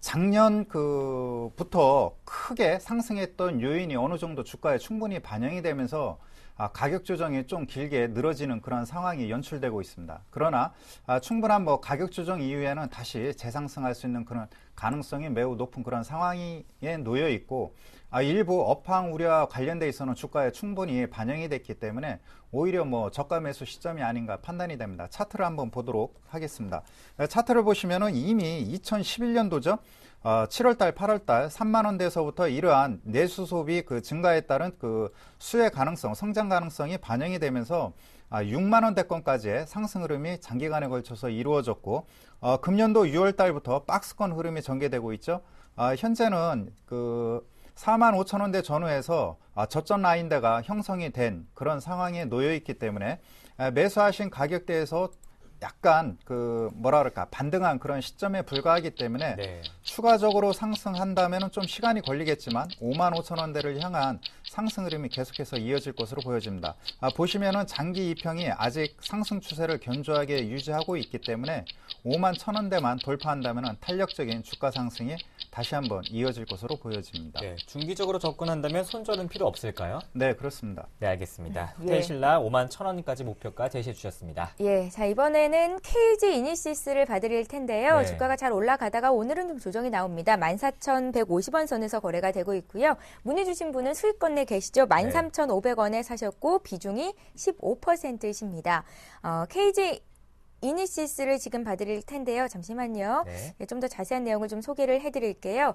작년부터 크게 상승했던 요인이 어느 정도 주가에 충분히 반영이 되면서 가격 조정이 좀 길게 늘어지는 그런 상황이 연출되고 있습니다. 그러나 충분한 뭐 가격 조정 이후에는 다시 재상승할 수 있는 그런 가능성이 매우 높은 그런 상황에 놓여 있고, 일부 업황 우려와 관련돼 있어서는 주가에 충분히 반영이 됐기 때문에 오히려 뭐 저가 매수 시점이 아닌가 판단이 됩니다. 차트를 한번 보도록 하겠습니다. 차트를 보시면은 이미 2011년도죠. 7월달, 8월달 3만 원대에서부터 이러한 내수 소비 증가에 따른 수혜 가능성, 성장 가능성이 반영이 되면서 6만 원대권까지의 상승 흐름이 장기간에 걸쳐서 이루어졌고, 금년도 6월달부터 박스권 흐름이 전개되고 있죠. 현재는 4만 5천 원대 전후에서 저점 라인대가 형성이 된 그런 상황에 놓여 있기 때문에 매수하신 가격대에서 약간 그 뭐라 그럴까 반등한 그런 시점에 불과하기 때문에 네. 추가적으로 상승한다면은 좀 시간이 걸리겠지만 55,000원대를 향한 상승 흐름이 계속해서 이어질 것으로 보여집니다. 보시면은 장기 이평이 아직 상승 추세를 견조하게 유지하고 있기 때문에 51,000원대만 돌파한다면은 탄력적인 주가 상승이 다시 한번 이어질 것으로 보여집니다. 네, 중기적으로 접근한다면 손절은 필요 없을까요? 네, 그렇습니다. 네, 알겠습니다. 예. 테슬라 51,000원까지 목표가 제시해 주셨습니다. 예, 자 이번에는 KG 이니시스를 봐드릴 텐데요. 네. 주가가 잘 올라가다가 오늘은 좀 조정이 나옵니다. 14,150원 선에서 거래가 되고 있고요. 문의 주신 분은 수익권 내 계시죠? 13,500원에 사셨고 비중이 15%이십니다. KG 이니시스를 지금 봐드릴 텐데요. 잠시만요. 네. 좀 더 자세한 내용을 좀 소개를 해드릴게요.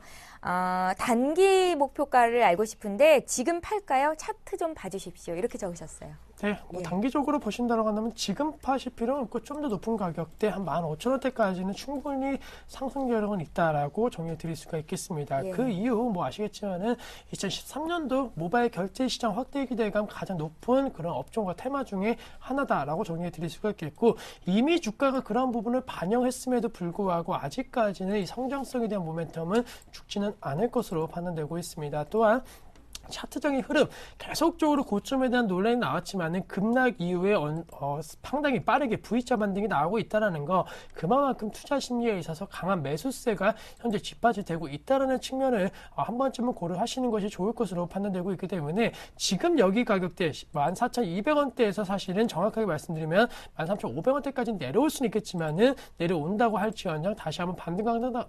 단기 목표가를 알고 싶은데 지금 팔까요? 차트 좀 봐주십시오. 이렇게 적으셨어요. 네, 뭐 예. 단기적으로 보신다고 한다면 지금 파실 필요는 없고 좀 더 높은 가격대 한 15,000원대까지는 충분히 상승 여력은 있다라고 정리해 드릴 수가 있겠습니다. 예. 그 이후 뭐 아시겠지만은 2013년도 모바일 결제 시장 확대 기대감 가장 높은 그런 업종과 테마 중에 하나다라고 정리해 드릴 수가 있겠고 이미 주가가 그런 부분을 반영했음에도 불구하고 아직까지는 이 성장성에 대한 모멘텀은 죽지는 않을 것으로 판단되고 있습니다. 또한 차트적인 흐름 계속적으로 고점에 대한 논란이 나왔지만은 급락 이후에 상당히 빠르게 V자 반등이 나오고 있다는 거 그만큼 투자 심리에 있어서 강한 매수세가 현재 뒷받침되고 있다는 측면을 한 번쯤은 고려하시는 것이 좋을 것으로 판단되고 있기 때문에 지금 여기 가격대 14,200원대에서 사실은 정확하게 말씀드리면 13,500원대까지 내려올 수는 있겠지만은 내려온다고 할지언정 다시 한번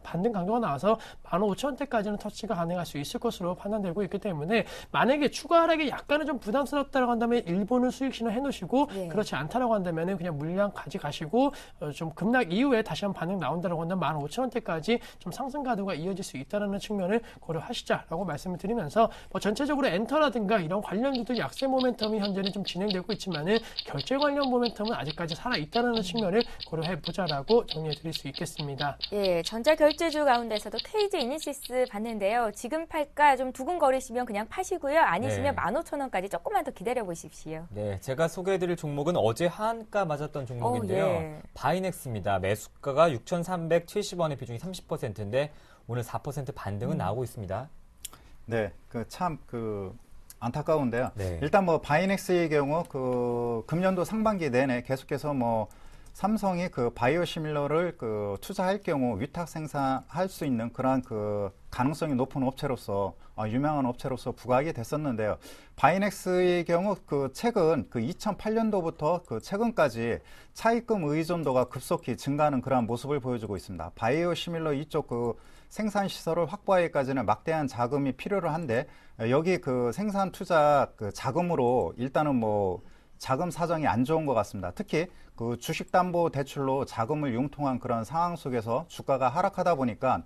반등 강도가 나와서 15,000원대까지는 터치가 가능할 수 있을 것으로 판단되고 있기 때문에 만약에 추가 하락이 약간은 좀 부담스럽다고 한다면 일본은 수익 신호 해놓으시고 예. 그렇지 않다라고 한다면 그냥 물량 가져가시고 좀 급락 이후에 다시 한번 반응 나온다고 한다면 15,000원대까지 좀 상승 가도가 이어질 수 있다는 측면을 고려하시자라고 말씀을 드리면서 뭐 전체적으로 엔터라든가 이런 관련주들 약세 모멘텀이 현재는 좀 진행되고 있지만은 결제 관련 모멘텀은 아직까지 살아 있다는 측면을 고려해 보자라고 정리해 드릴 수 있겠습니다. 예, 전자결제주 가운데서도 KG 이니시스 봤는데요. 지금 팔까 좀 두근거리시면 그냥 파시고요. 아니시면 네. 15,000원까지 조금만 더 기다려 보십시오. 네, 제가 소개해드릴 종목은 어제 하한가 맞았던 종목인데요. 예. 바이넥스입니다. 매수가가 6,370원의 비중이 30%인데 오늘 4% 반등은 나오고 있습니다. 네, 안타까운데요. 네. 일단 뭐 바이넥스의 경우 금년도 상반기 내내 계속해서 뭐 삼성이 바이오시밀러를 투자할 경우 위탁 생산할 수 있는 그러한 가능성이 높은 업체로서 유명한 업체로서 부각이 됐었는데요. 바이넥스의 경우 최근 2008년도부터 최근까지 차입금 의존도가 급속히 증가하는 그러한 모습을 보여주고 있습니다. 바이오시밀러 이쪽 생산 시설을 확보하기까지는 막대한 자금이 필요로 한데 여기 생산 투자 자금으로 일단은 뭐 자금 사정이 안 좋은 것 같습니다. 특히 주식담보대출로 자금을 융통한 그런 상황 속에서 주가가 하락하다 보니까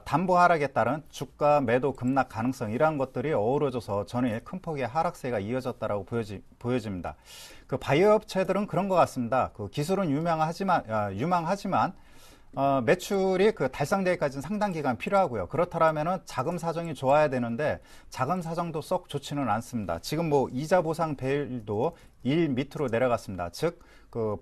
담보 하락에 따른 주가 매도 급락 가능성 이러한 것들이 어우러져서 전일 큰 폭의 하락세가 이어졌다라고 보여집니다. 바이오 업체들은 그런 것 같습니다. 기술은 유망하지만 매출이 달성되기까지는 상당 기간 필요하고요. 그렇다면은 자금 사정이 좋아야 되는데 자금 사정도 썩 좋지는 않습니다. 지금 뭐 이자 보상 배율도 1 밑으로 내려갔습니다. 즉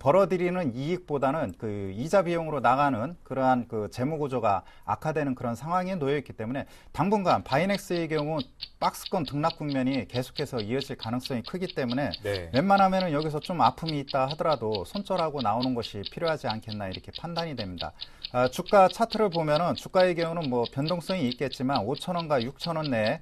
벌어들이는 이익보다는 이자 비용으로 나가는 그러한 재무 구조가 악화되는 그런 상황에 놓여 있기 때문에 당분간 바이넥스의 경우 박스권 등락 국면이 계속해서 이어질 가능성이 크기 때문에 네. 웬만하면은 여기서 좀 아픔이 있다 하더라도 손절하고 나오는 것이 필요하지 않겠나 이렇게 판단이 됩니다. 주가 차트를 보면은 주가의 경우는 뭐 변동성이 있겠지만 5,000원과 6,000원 내에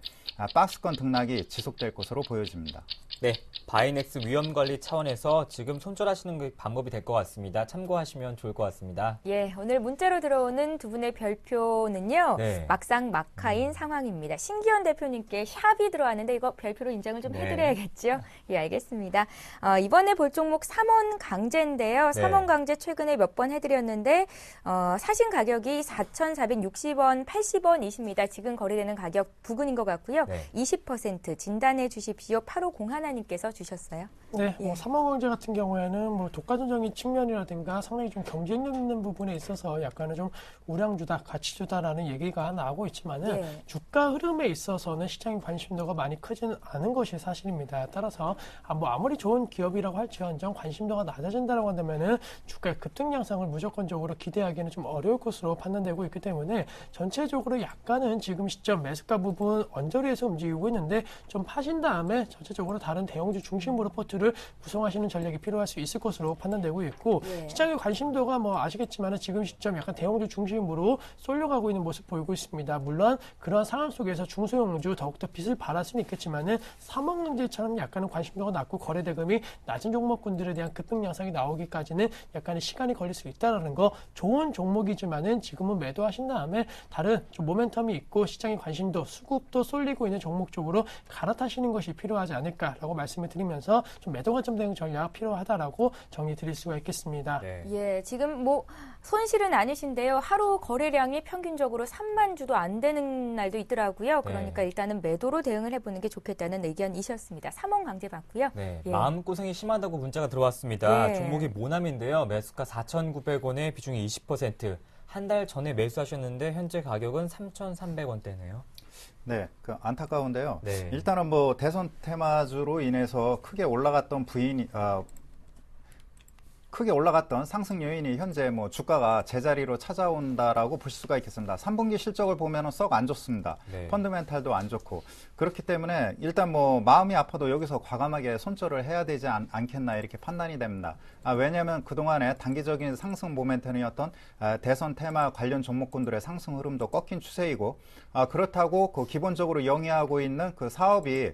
박스권 등락이 지속될 것으로 보여집니다. 네, 바이넥스 위험관리 차원에서 지금 손절하시는 게 방법이 될 것 같습니다. 참고하시면 좋을 것 같습니다. 예, 오늘 문자로 들어오는 두 분의 별표는요. 네. 막상 막하인 상황입니다. 신기현 대표님께 샵이 들어왔는데 이거 별표로 인정을 좀 네. 해드려야겠죠? 예, 알겠습니다. 이번에 볼 종목 삼원강제인데요. 네. 삼원강제 최근에 몇 번 해드렸는데 사신 가격이 4,460원, 80원이십니다. 지금 거래되는 가격 부근인 것 같고요. 네. 20% 진단해 주십시오. 8501님께서 주셨어요. 네, 뭐 삼성경제 같은 경우에는 뭐 독과점적인 측면이라든가 상당히 좀 경쟁력 있는 부분에 있어서 약간은 좀 우량주다, 가치주다라는 얘기가 나오고 있지만은 예. 주가 흐름에 있어서는 시장의 관심도가 많이 크지는 않은 것이 사실입니다. 따라서 뭐 아무리 좋은 기업이라고 할지언정 관심도가 낮아진다고 한다면은 주가의 급등 양상을 무조건적으로 기대하기는 좀 어려울 것으로 판단되고 있기 때문에 전체적으로 약간은 지금 시점 매수가 부분 언저리에서 움직이고 있는데 좀 파신 다음에 전체적으로 다른 대형주 중심으로 포트를 구성하시는 전략이 필요할 수 있을 것으로 판단되고 있고 예. 시장의 관심도가 뭐 아시겠지만 지금 시점 약간 대형주 중심으로 쏠려가고 있는 모습 보이고 있습니다. 물론 그런 상황 속에서 중소형주 더욱더 빛을 발할 수는 있겠지만은 삼성전자처럼 약간은 관심도가 낮고 거래대금이 낮은 종목군들에 대한 급등 양상이 나오기까지는 약간의 시간이 걸릴 수 있다는 거 좋은 종목이지만은 지금은 매도하신 다음에 다른 좀 모멘텀이 있고 시장의 관심도 수급도 쏠리고 있는 종목 쪽으로 갈아타시는 것이 필요하지 않을까라고 말씀을 드리면서 좀 매도 관점 대응 전략 필요하다라고 정리 드릴 수가 있겠습니다. 네. 예, 지금 뭐 손실은 아니신데요. 하루 거래량이 평균적으로 3만 주도 안 되는 날도 있더라고요. 그러니까 일단은 매도로 대응을 해보는 게 좋겠다는 의견이셨습니다. 3원 강제 받고요. 네, 예. 마음고생이 심하다고 문자가 들어왔습니다. 예. 종목이 모남인데요. 매수가 4,900원에 비중이 20%. 한 달 전에 매수하셨는데 현재 가격은 3,300원대네요. 네, 그 안타까운데요. 네. 일단은 뭐 대선 테마주로 인해서 크게 올라갔던 크게 올라갔던 상승 요인이 현재 뭐 주가가 제자리로 찾아온다라고 볼 수가 있겠습니다. 3분기 실적을 보면은 썩 안 좋습니다. 네. 펀드멘탈도 안 좋고 그렇기 때문에 일단 뭐 마음이 아파도 여기서 과감하게 손절을 해야 되지 않겠나 이렇게 판단이 됩니다. 왜냐하면 그동안에 단기적인 상승 모멘텀이었던 대선 테마 관련 종목군들의 상승 흐름도 꺾인 추세이고 그렇다고 그 기본적으로 영위하고 있는 그 사업이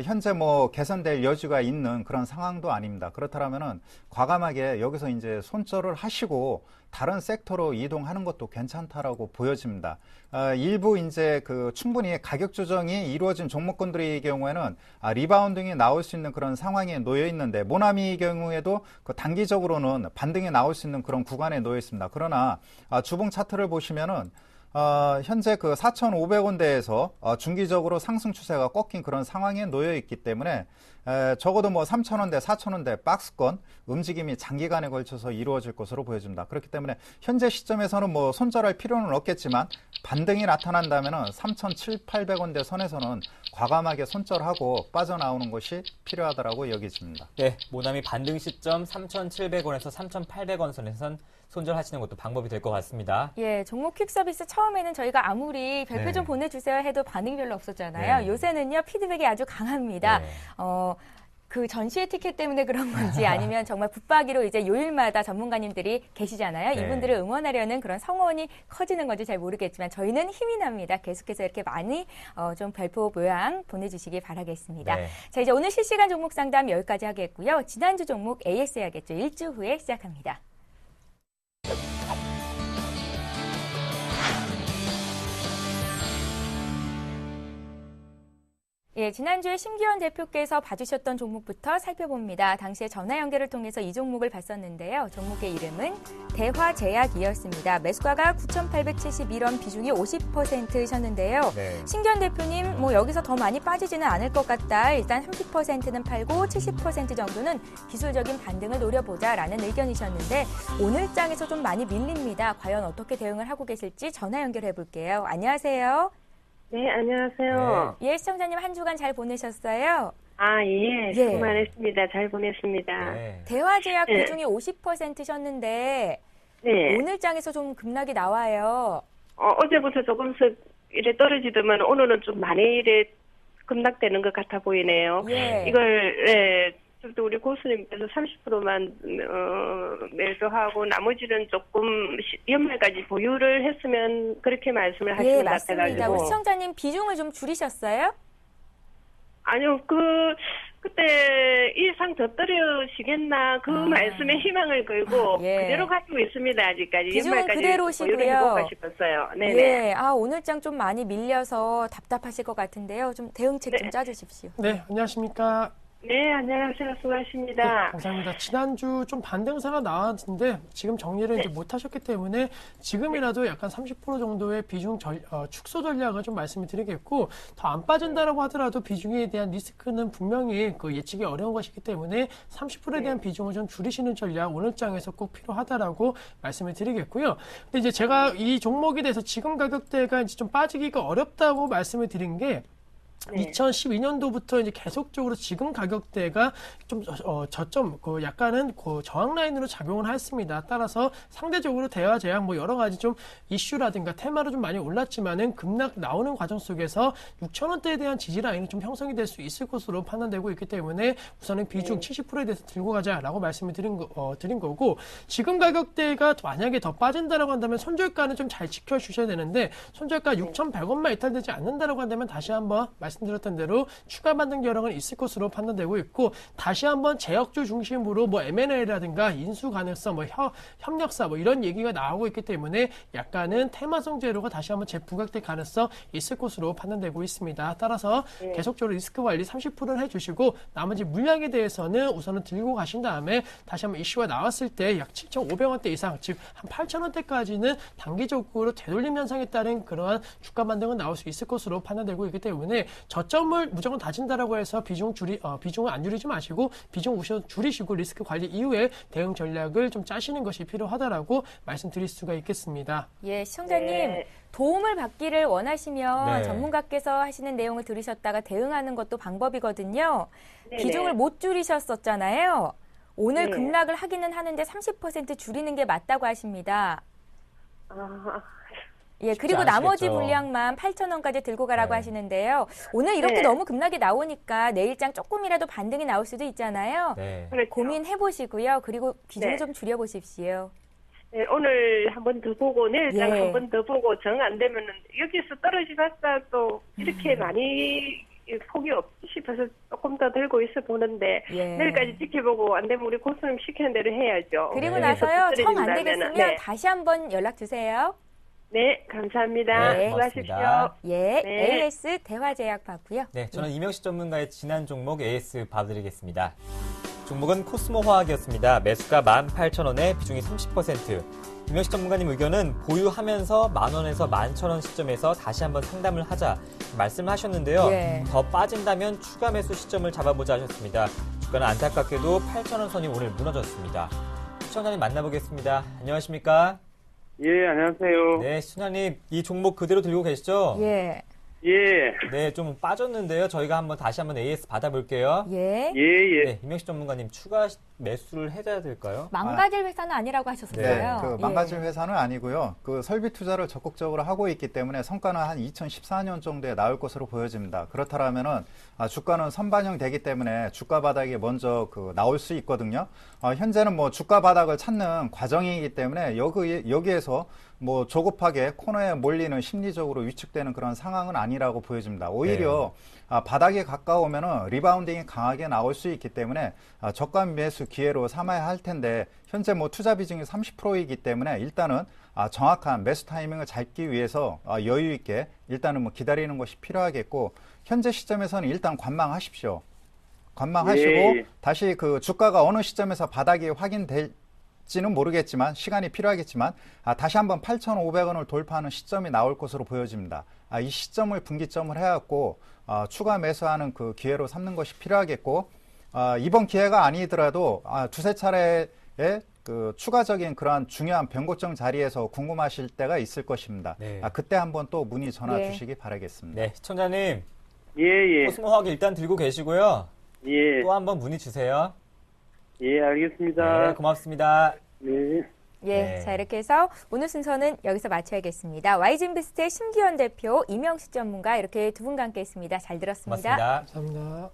현재 뭐 개선될 여지가 있는 그런 상황도 아닙니다. 그렇다면은 과감하게 여기서 이제 손절을 하시고 다른 섹터로 이동하는 것도 괜찮다라고 보여집니다. 일부 이제 그 충분히 가격 조정이 이루어진 종목군들의 경우에는 리바운딩이 나올 수 있는 그런 상황에 놓여 있는데 모나미 경우에도 그 단기적으로는 반등이 나올 수 있는 그런 구간에 놓여 있습니다. 그러나 주봉 차트를 보시면은 현재 그 4,500원대에서 중기적으로 상승 추세가 꺾인 그런 상황에 놓여 있기 때문에 적어도 뭐 3,000원대, 4,000원대 박스권 움직임이 장기간에 걸쳐서 이루어질 것으로 보여집니다. 그렇기 때문에 현재 시점에서는 뭐 손절할 필요는 없겠지만 반등이 나타난다면은 3,700~800원대 선에서는 과감하게 손절하고 빠져나오는 것이 필요하다라고 여겨집니다. 네, 모남이 반등 시점 3,700원에서 3,800원 선에선 손절하시는 것도 방법이 될 것 같습니다. 예, 종목 퀵 서비스 처음에는 저희가 아무리 별표 네. 좀 보내주세요 해도 반응이 별로 없었잖아요. 네. 요새는요, 피드백이 아주 강합니다. 네. 그 전시회 티켓 때문에 그런 건지 아니면 정말 붙박이로 이제 요일마다 전문가님들이 계시잖아요. 네. 이분들을 응원하려는 그런 성원이 커지는 건지 잘 모르겠지만 저희는 힘이 납니다. 계속해서 이렇게 많이 좀 별표 모양 보내주시기 바라겠습니다. 네. 자, 이제 오늘 실시간 종목 상담 여기까지 하겠고요. 지난주 종목 AS 해야겠죠. 일주 후에 시작합니다. 예, 지난주에 심기현 대표께서 봐주셨던 종목부터 살펴봅니다. 당시에 전화 연결을 통해서 이 종목을 봤었는데요. 종목의 이름은 대화제약이었습니다. 매수가가 9,871원, 비중이 50%셨는데요. 네. 심기현 대표님, 뭐 여기서 더 많이 빠지지는 않을 것 같다. 일단 30%는 팔고 70% 정도는 기술적인 반등을 노려보자라는 의견이셨는데 오늘 장에서 좀 많이 밀립니다. 과연 어떻게 대응을 하고 계실지 전화 연결해 볼게요. 안녕하세요. 네, 안녕하세요. 예, 시청자님 한 주간 잘 보내셨어요? 예, 수고 많으십니다. 잘 보냈습니다. 네. 대화제약 네. 비중이 50%셨는데 네. 오늘 장에서 좀 급락이 나와요. 어제부터 조금씩 이래 떨어지더만 오늘은 좀 많이 이래 급락되는 것 같아 보이네요. 예. 이걸, 또 우리 고수님께서 30%만, 매수하고 나머지는 조금 연말까지 보유를 했으면 그렇게 말씀을 하신 예, 것 맞습니다. 우리 같아가지고. 시청자님 비중을 좀 줄이셨어요? 아니요, 그때 이상 더 떨어지겠나, 그 말씀에 희망을 걸고, 예. 그대로 가지고 있습니다, 아직까지. 비중은 연말까지 그대로시고요. 보유를 해볼까 싶었어요. 네네. 예, 오늘 장 좀 많이 밀려서 답답하실 것 같은데요. 좀 대응책 좀 짜주십시오. 네, 안녕하십니까. 네, 안녕하세요. 수고하십니다. 감사합니다. 지난주 좀 반등세가 나왔는데 지금 정리를 이제 못 하셨기 때문에 지금이라도 약간 30% 정도의 비중 축소 전략을 좀 말씀을 드리겠고, 더 안 빠진다라고 하더라도 비중에 대한 리스크는 분명히 그 예측이 어려운 것이기 때문에 30%에 대한 비중을 좀 줄이시는 전략 오늘 장에서 꼭 필요하다라고 말씀을 드리겠고요. 근데 이제 제가 이 종목에 대해서 지금 가격대가 이제 좀 빠지기가 어렵다고 말씀을 드린 게, 2012년도부터 이제 계속적으로 지금 가격대가 좀 저점 약간은 저항 라인으로 작용을 했습니다. 따라서 상대적으로 대화 제약 뭐 여러 가지 좀 이슈라든가 테마로 좀 많이 올랐지만은 급락 나오는 과정 속에서 6,000원대에 대한 지지 라인이 좀 형성이 될 수 있을 것으로 판단되고 있기 때문에 우선은 비중 70%에 대해서 들고 가자라고 말씀을 드린 거고, 지금 가격대가 만약에 더 빠진다라고 한다면 손절가는 좀 잘 지켜주셔야 되는데, 손절가 6,100원만 이탈되지 않는다라고 한다면 다시 한번 말씀드렸던 대로 추가 반등 여력은 있을 것으로 판단되고 있고, 다시 한번 제약주 중심으로 뭐 M&A라든가 인수 가능성, 뭐 협력사 뭐 이런 얘기가 나오고 있기 때문에 약간은 테마성 재료가 다시 한번 재부각될 가능성 있을 것으로 판단되고 있습니다. 따라서 계속적으로 리스크 관리 30%를 해주시고, 나머지 물량에 대해서는 우선은 들고 가신 다음에 다시 한번 이슈가 나왔을 때 약 7,500원대 이상, 즉 한 8,000원대까지는 단기적으로 되돌림 현상에 따른 그러한 주가 반등은 나올 수 있을 것으로 판단되고 있기 때문에 저점을 무조건 다진다라고 해서 비중을 안 줄이지 마시고 비중 우선 줄이시고 리스크 관리 이후에 대응 전략을 좀 짜시는 것이 필요하다라고 말씀드릴 수가 있겠습니다. 예, 시청자님 도움을 받기를 원하시면 네. 전문가께서 하시는 내용을 들으셨다가 대응하는 것도 방법이거든요. 네네. 비중을 못 줄이셨었잖아요. 오늘 네. 급락을 하기는 하는데 30% 줄이는 게 맞다고 하십니다. 예, 그리고 나머지 않으시겠죠. 물량만 8,000원까지 들고 가라고 네. 하시는데요. 오늘 이렇게 네. 너무 급락이 나오니까 내일장 조금이라도 반등이 나올 수도 있잖아요. 네. 그렇죠. 고민해 보시고요. 그리고 비중 네. 좀 줄여 보십시오. 네, 오늘 한 번 더 보고 내일장 예. 한 번 더 보고 정 안 되면은 여기서 떨어지봤자 또 이렇게 많이 폭이 없지 싶어서 조금 더 들고 있어 보는데 예. 내일까지 지켜보고 안 되면 우리 고수님 시키는 대로 해야죠. 그리고 네. 나서요. 정 안 떨어진다면은, 되겠으면 네. 다시 한번 연락 주세요. 네, 감사합니다. 네, 수고하십시오. 고맙습니다. 예, 네. AS 대화제약 봤고요. 네, 저는 이명식 전문가의 지난 종목 AS 봐드리겠습니다. 종목은 코스모화학이었습니다. 매수가 18,000원에 비중이 30%. 이명식 전문가님 의견은 보유하면서 10,000원에서 11,000원 시점에서 다시 한번 상담을 하자 말씀을 하셨는데요. 예. 더 빠진다면 추가 매수 시점을 잡아보자 하셨습니다. 주가는 안타깝게도 8,000원 선이 오늘 무너졌습니다. 시청자님 만나보겠습니다. 안녕하십니까? 예, 안녕하세요. 네, 시청자님 이 종목 그대로 들고 계시죠? 예, 예, 네, 좀 빠졌는데요. 저희가 다시 한번 AS 받아볼게요. 예. 예, 예. 네, 이명식 전문가님 추가 매수를 해줘야 될까요? 망가질 회사는 아니라고 하셨어요. 그 망가질 회사는 아니고요. 그 설비 투자를 적극적으로 하고 있기 때문에 성과는 한 2014년 정도에 나올 것으로 보여집니다. 그렇다면은 주가는 선반영되기 때문에 주가 바닥이 먼저 나올 수 있거든요. 현재는 뭐 주가 바닥을 찾는 과정이기 때문에 여기에서 뭐 조급하게 코너에 몰리는 심리적으로 위축되는 그런 상황은 아니라고 보여집니다. 오히려 바닥에 가까우면은 리바운딩이 강하게 나올 수 있기 때문에 저가 매수 기회로 삼아야 할 텐데, 현재 뭐 투자 비중이 30%이기 때문에 일단은 정확한 매수 타이밍을 잡기 위해서 여유 있게 일단은 뭐 기다리는 것이 필요하겠고, 현재 시점에서는 일단 관망하십시오. 관망하시고 예. 다시 그 주가가 어느 시점에서 바닥이 확인될지는 모르겠지만 시간이 필요하겠지만 다시 한번 8,500원을 돌파하는 시점이 나올 것으로 보여집니다. 이 시점을 분기점을 해갖고 추가 매수하는 그 기회로 삼는 것이 필요하겠고, 이번 기회가 아니더라도 두세 차례의 그 추가적인 그러한 중요한 변고점 자리에서 궁금하실 때가 있을 것입니다. 네. 그때 한번 또 문의 전화 예. 주시기 바라겠습니다. 네, 시청자님 예, 예. 코스모화학 일단 들고 계시고요. 예, 또 한번 문의 주세요. 예, 알겠습니다. 네, 고맙습니다. 네. 예, 네. 자 이렇게 해서 오늘 순서는 여기서 마쳐야겠습니다. YG인베스트의 심기현 대표, 이명식 전문가 이렇게 두 분과 함께했습니다. 잘 들었습니다. 고맙습니다. 감사합니다.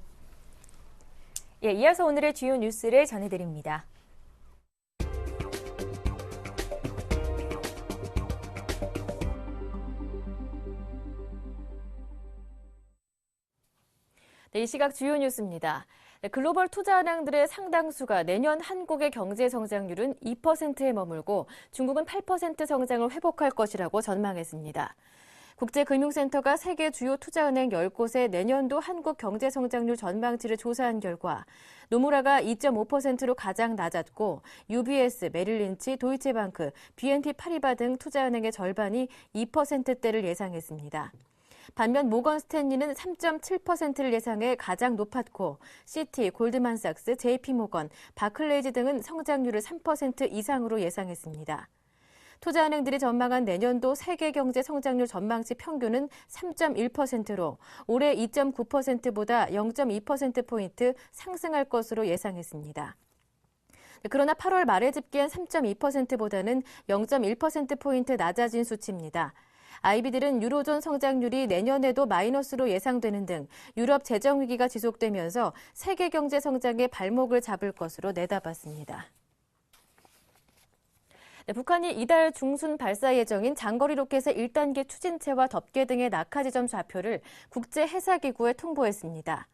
예, 이어서 오늘의 주요 뉴스를 전해드립니다. 네, 이 시각 주요 뉴스입니다. 네, 글로벌 투자은행들의 상당수가 내년 한국의 경제 성장률은 2%에 머물고 중국은 8% 성장을 회복할 것이라고 전망했습니다. 국제금융센터가 세계 주요 투자은행 10곳의 내년도 한국 경제성장률 전망치를 조사한 결과 노무라가 2.5%로 가장 낮았고 UBS, 메릴린치, 도이체방크, BNP 파리바 등 투자은행의 절반이 2%대를 예상했습니다. 반면 모건 스탠리는 3.7%를 예상해 가장 높았고 시티, 골드만삭스, JP모건, 바클레이즈 등은 성장률을 3% 이상으로 예상했습니다. 투자은행들이 전망한 내년도 세계 경제 성장률 전망치 평균은 3.1%로 올해 2.9%보다 0.2%포인트 상승할 것으로 예상했습니다. 그러나 8월 말에 집계한 3.2%보다는 0.1%포인트 낮아진 수치입니다. IB들은 유로존 성장률이 내년에도 마이너스로 예상되는 등 유럽 재정 위기가 지속되면서 세계 경제 성장의 발목을 잡을 것으로 내다봤습니다. 북한이 이달 중순 발사 예정인 장거리 로켓의 1단계 추진체와 덮개 등의 낙하 지점 좌표를 국제해사기구에 통보했습니다.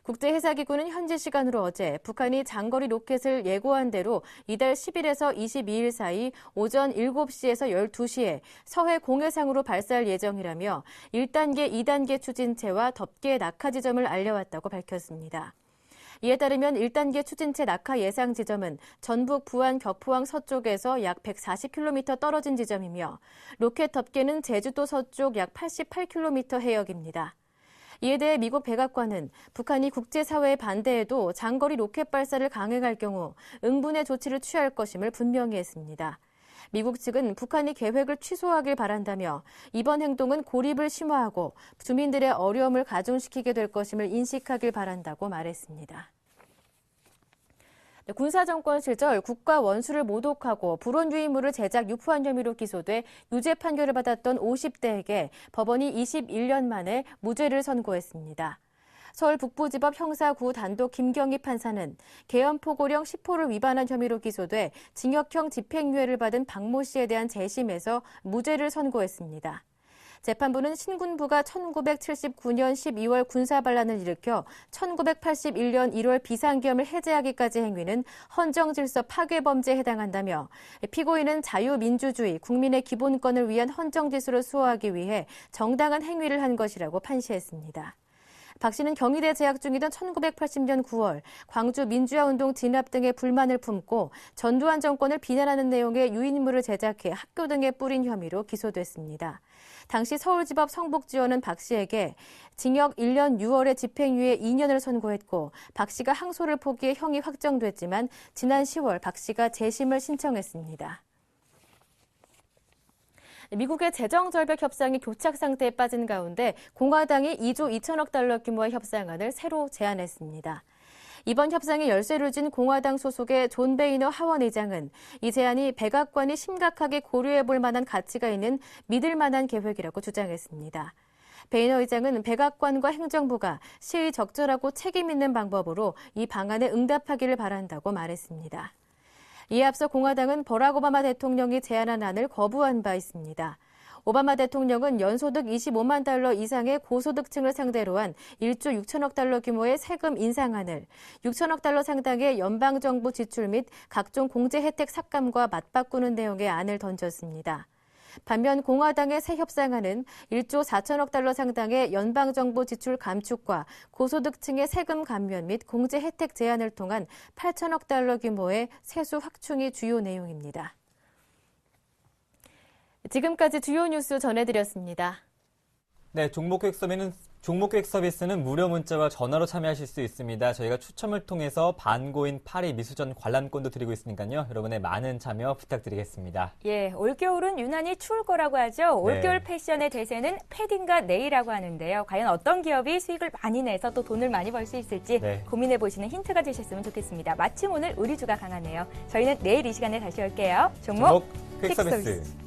국제해사기구는 현지 시간으로 어제 북한이 장거리 로켓을 예고한 대로 이달 10일에서 22일 사이 오전 7시에서 12시에 서해 공해상으로 발사할 예정이라며 1단계, 2단계 추진체와 덮개 낙하 지점을 알려왔다고 밝혔습니다. 이에 따르면 1단계 추진체 낙하 예상 지점은 전북 부안 격포항 서쪽에서 약 140km 떨어진 지점이며 로켓 덮개는 제주도 서쪽 약 88km 해역입니다. 이에 대해 미국 백악관은 북한이 국제사회의 반대에도 장거리 로켓 발사를 강행할 경우 응분의 조치를 취할 것임을 분명히 했습니다. 미국 측은 북한이 계획을 취소하길 바란다며 이번 행동은 고립을 심화하고 주민들의 어려움을 가중시키게 될 것임을 인식하길 바란다고 말했습니다. 군사정권 시절 국가 원수를 모독하고 불온 유인물을 제작 유포한 혐의로 기소돼 유죄 판결을 받았던 50대에게 법원이 21년 만에 무죄를 선고했습니다. 서울 북부지법 형사9 단독 김경희 판사는 계엄포고령 10호를 위반한 혐의로 기소돼 징역형 집행유예를 받은 박모 씨에 대한 재심에서 무죄를 선고했습니다. 재판부는 신군부가 1979년 12월 군사반란을 일으켜 1981년 1월 비상계엄을 해제하기까지 행위는 헌정질서 파괴범죄에 해당한다며 피고인은 자유민주주의, 국민의 기본권을 위한 헌정질서를 수호하기 위해 정당한 행위를 한 것이라고 판시했습니다. 박 씨는 경희대 재학 중이던 1980년 9월 광주 민주화운동 진압 등의 불만을 품고 전두환 정권을 비난하는 내용의 유인물을 제작해 학교 등에 뿌린 혐의로 기소됐습니다. 당시 서울지법 성북지원은 박 씨에게 징역 1년 6월에 집행유예 2년을 선고했고 박 씨가 항소를 포기해 형이 확정됐지만 지난 10월 박 씨가 재심을 신청했습니다. 미국의 재정절벽 협상이 교착 상태에 빠진 가운데 공화당이 2조 2천억 달러 규모의 협상안을 새로 제안했습니다. 이번 협상에 열쇠를 쥔 공화당 소속의 존 베이너 하원 의장은 이 제안이 백악관이 심각하게 고려해볼 만한 가치가 있는 믿을 만한 계획이라고 주장했습니다. 베이너 의장은 백악관과 행정부가 시의 적절하고 책임 있는 방법으로 이 방안에 응답하기를 바란다고 말했습니다. 이에 앞서 공화당은 버락 오바마 대통령이 제안한 안을 거부한 바 있습니다. 오바마 대통령은 연소득 25만 달러 이상의 고소득층을 상대로 한 1조 6천억 달러 규모의 세금 인상안을 6천억 달러 상당의 연방정부 지출 및 각종 공제 혜택 삭감과 맞바꾸는 내용의 안을 던졌습니다. 반면 공화당의 새 협상안은 1조 4천억 달러 상당의 연방정부 지출 감축과 고소득층의 세금 감면 및 공제 혜택 제한을 통한 8천억 달러 규모의 세수 확충이 주요 내용입니다. 지금까지 주요 뉴스 전해드렸습니다. 네, 종목계획 서비스는 무료 문자와 전화로 참여하실 수 있습니다. 저희가 추첨을 통해서 반고인 파리 미수전 관람권도 드리고 있으니까요. 여러분의 많은 참여 부탁드리겠습니다. 예, 올겨울은 유난히 추울 거라고 하죠. 올겨울 패션의 대세는 패딩과 네일이라고 하는데요. 과연 어떤 기업이 수익을 많이 내서 또 돈을 많이 벌 수 있을지 고민해보시는 힌트가 되셨으면 좋겠습니다. 마침 오늘 의류주가 강하네요. 저희는 내일 이 시간에 다시 올게요. 종목 퀵 서비스.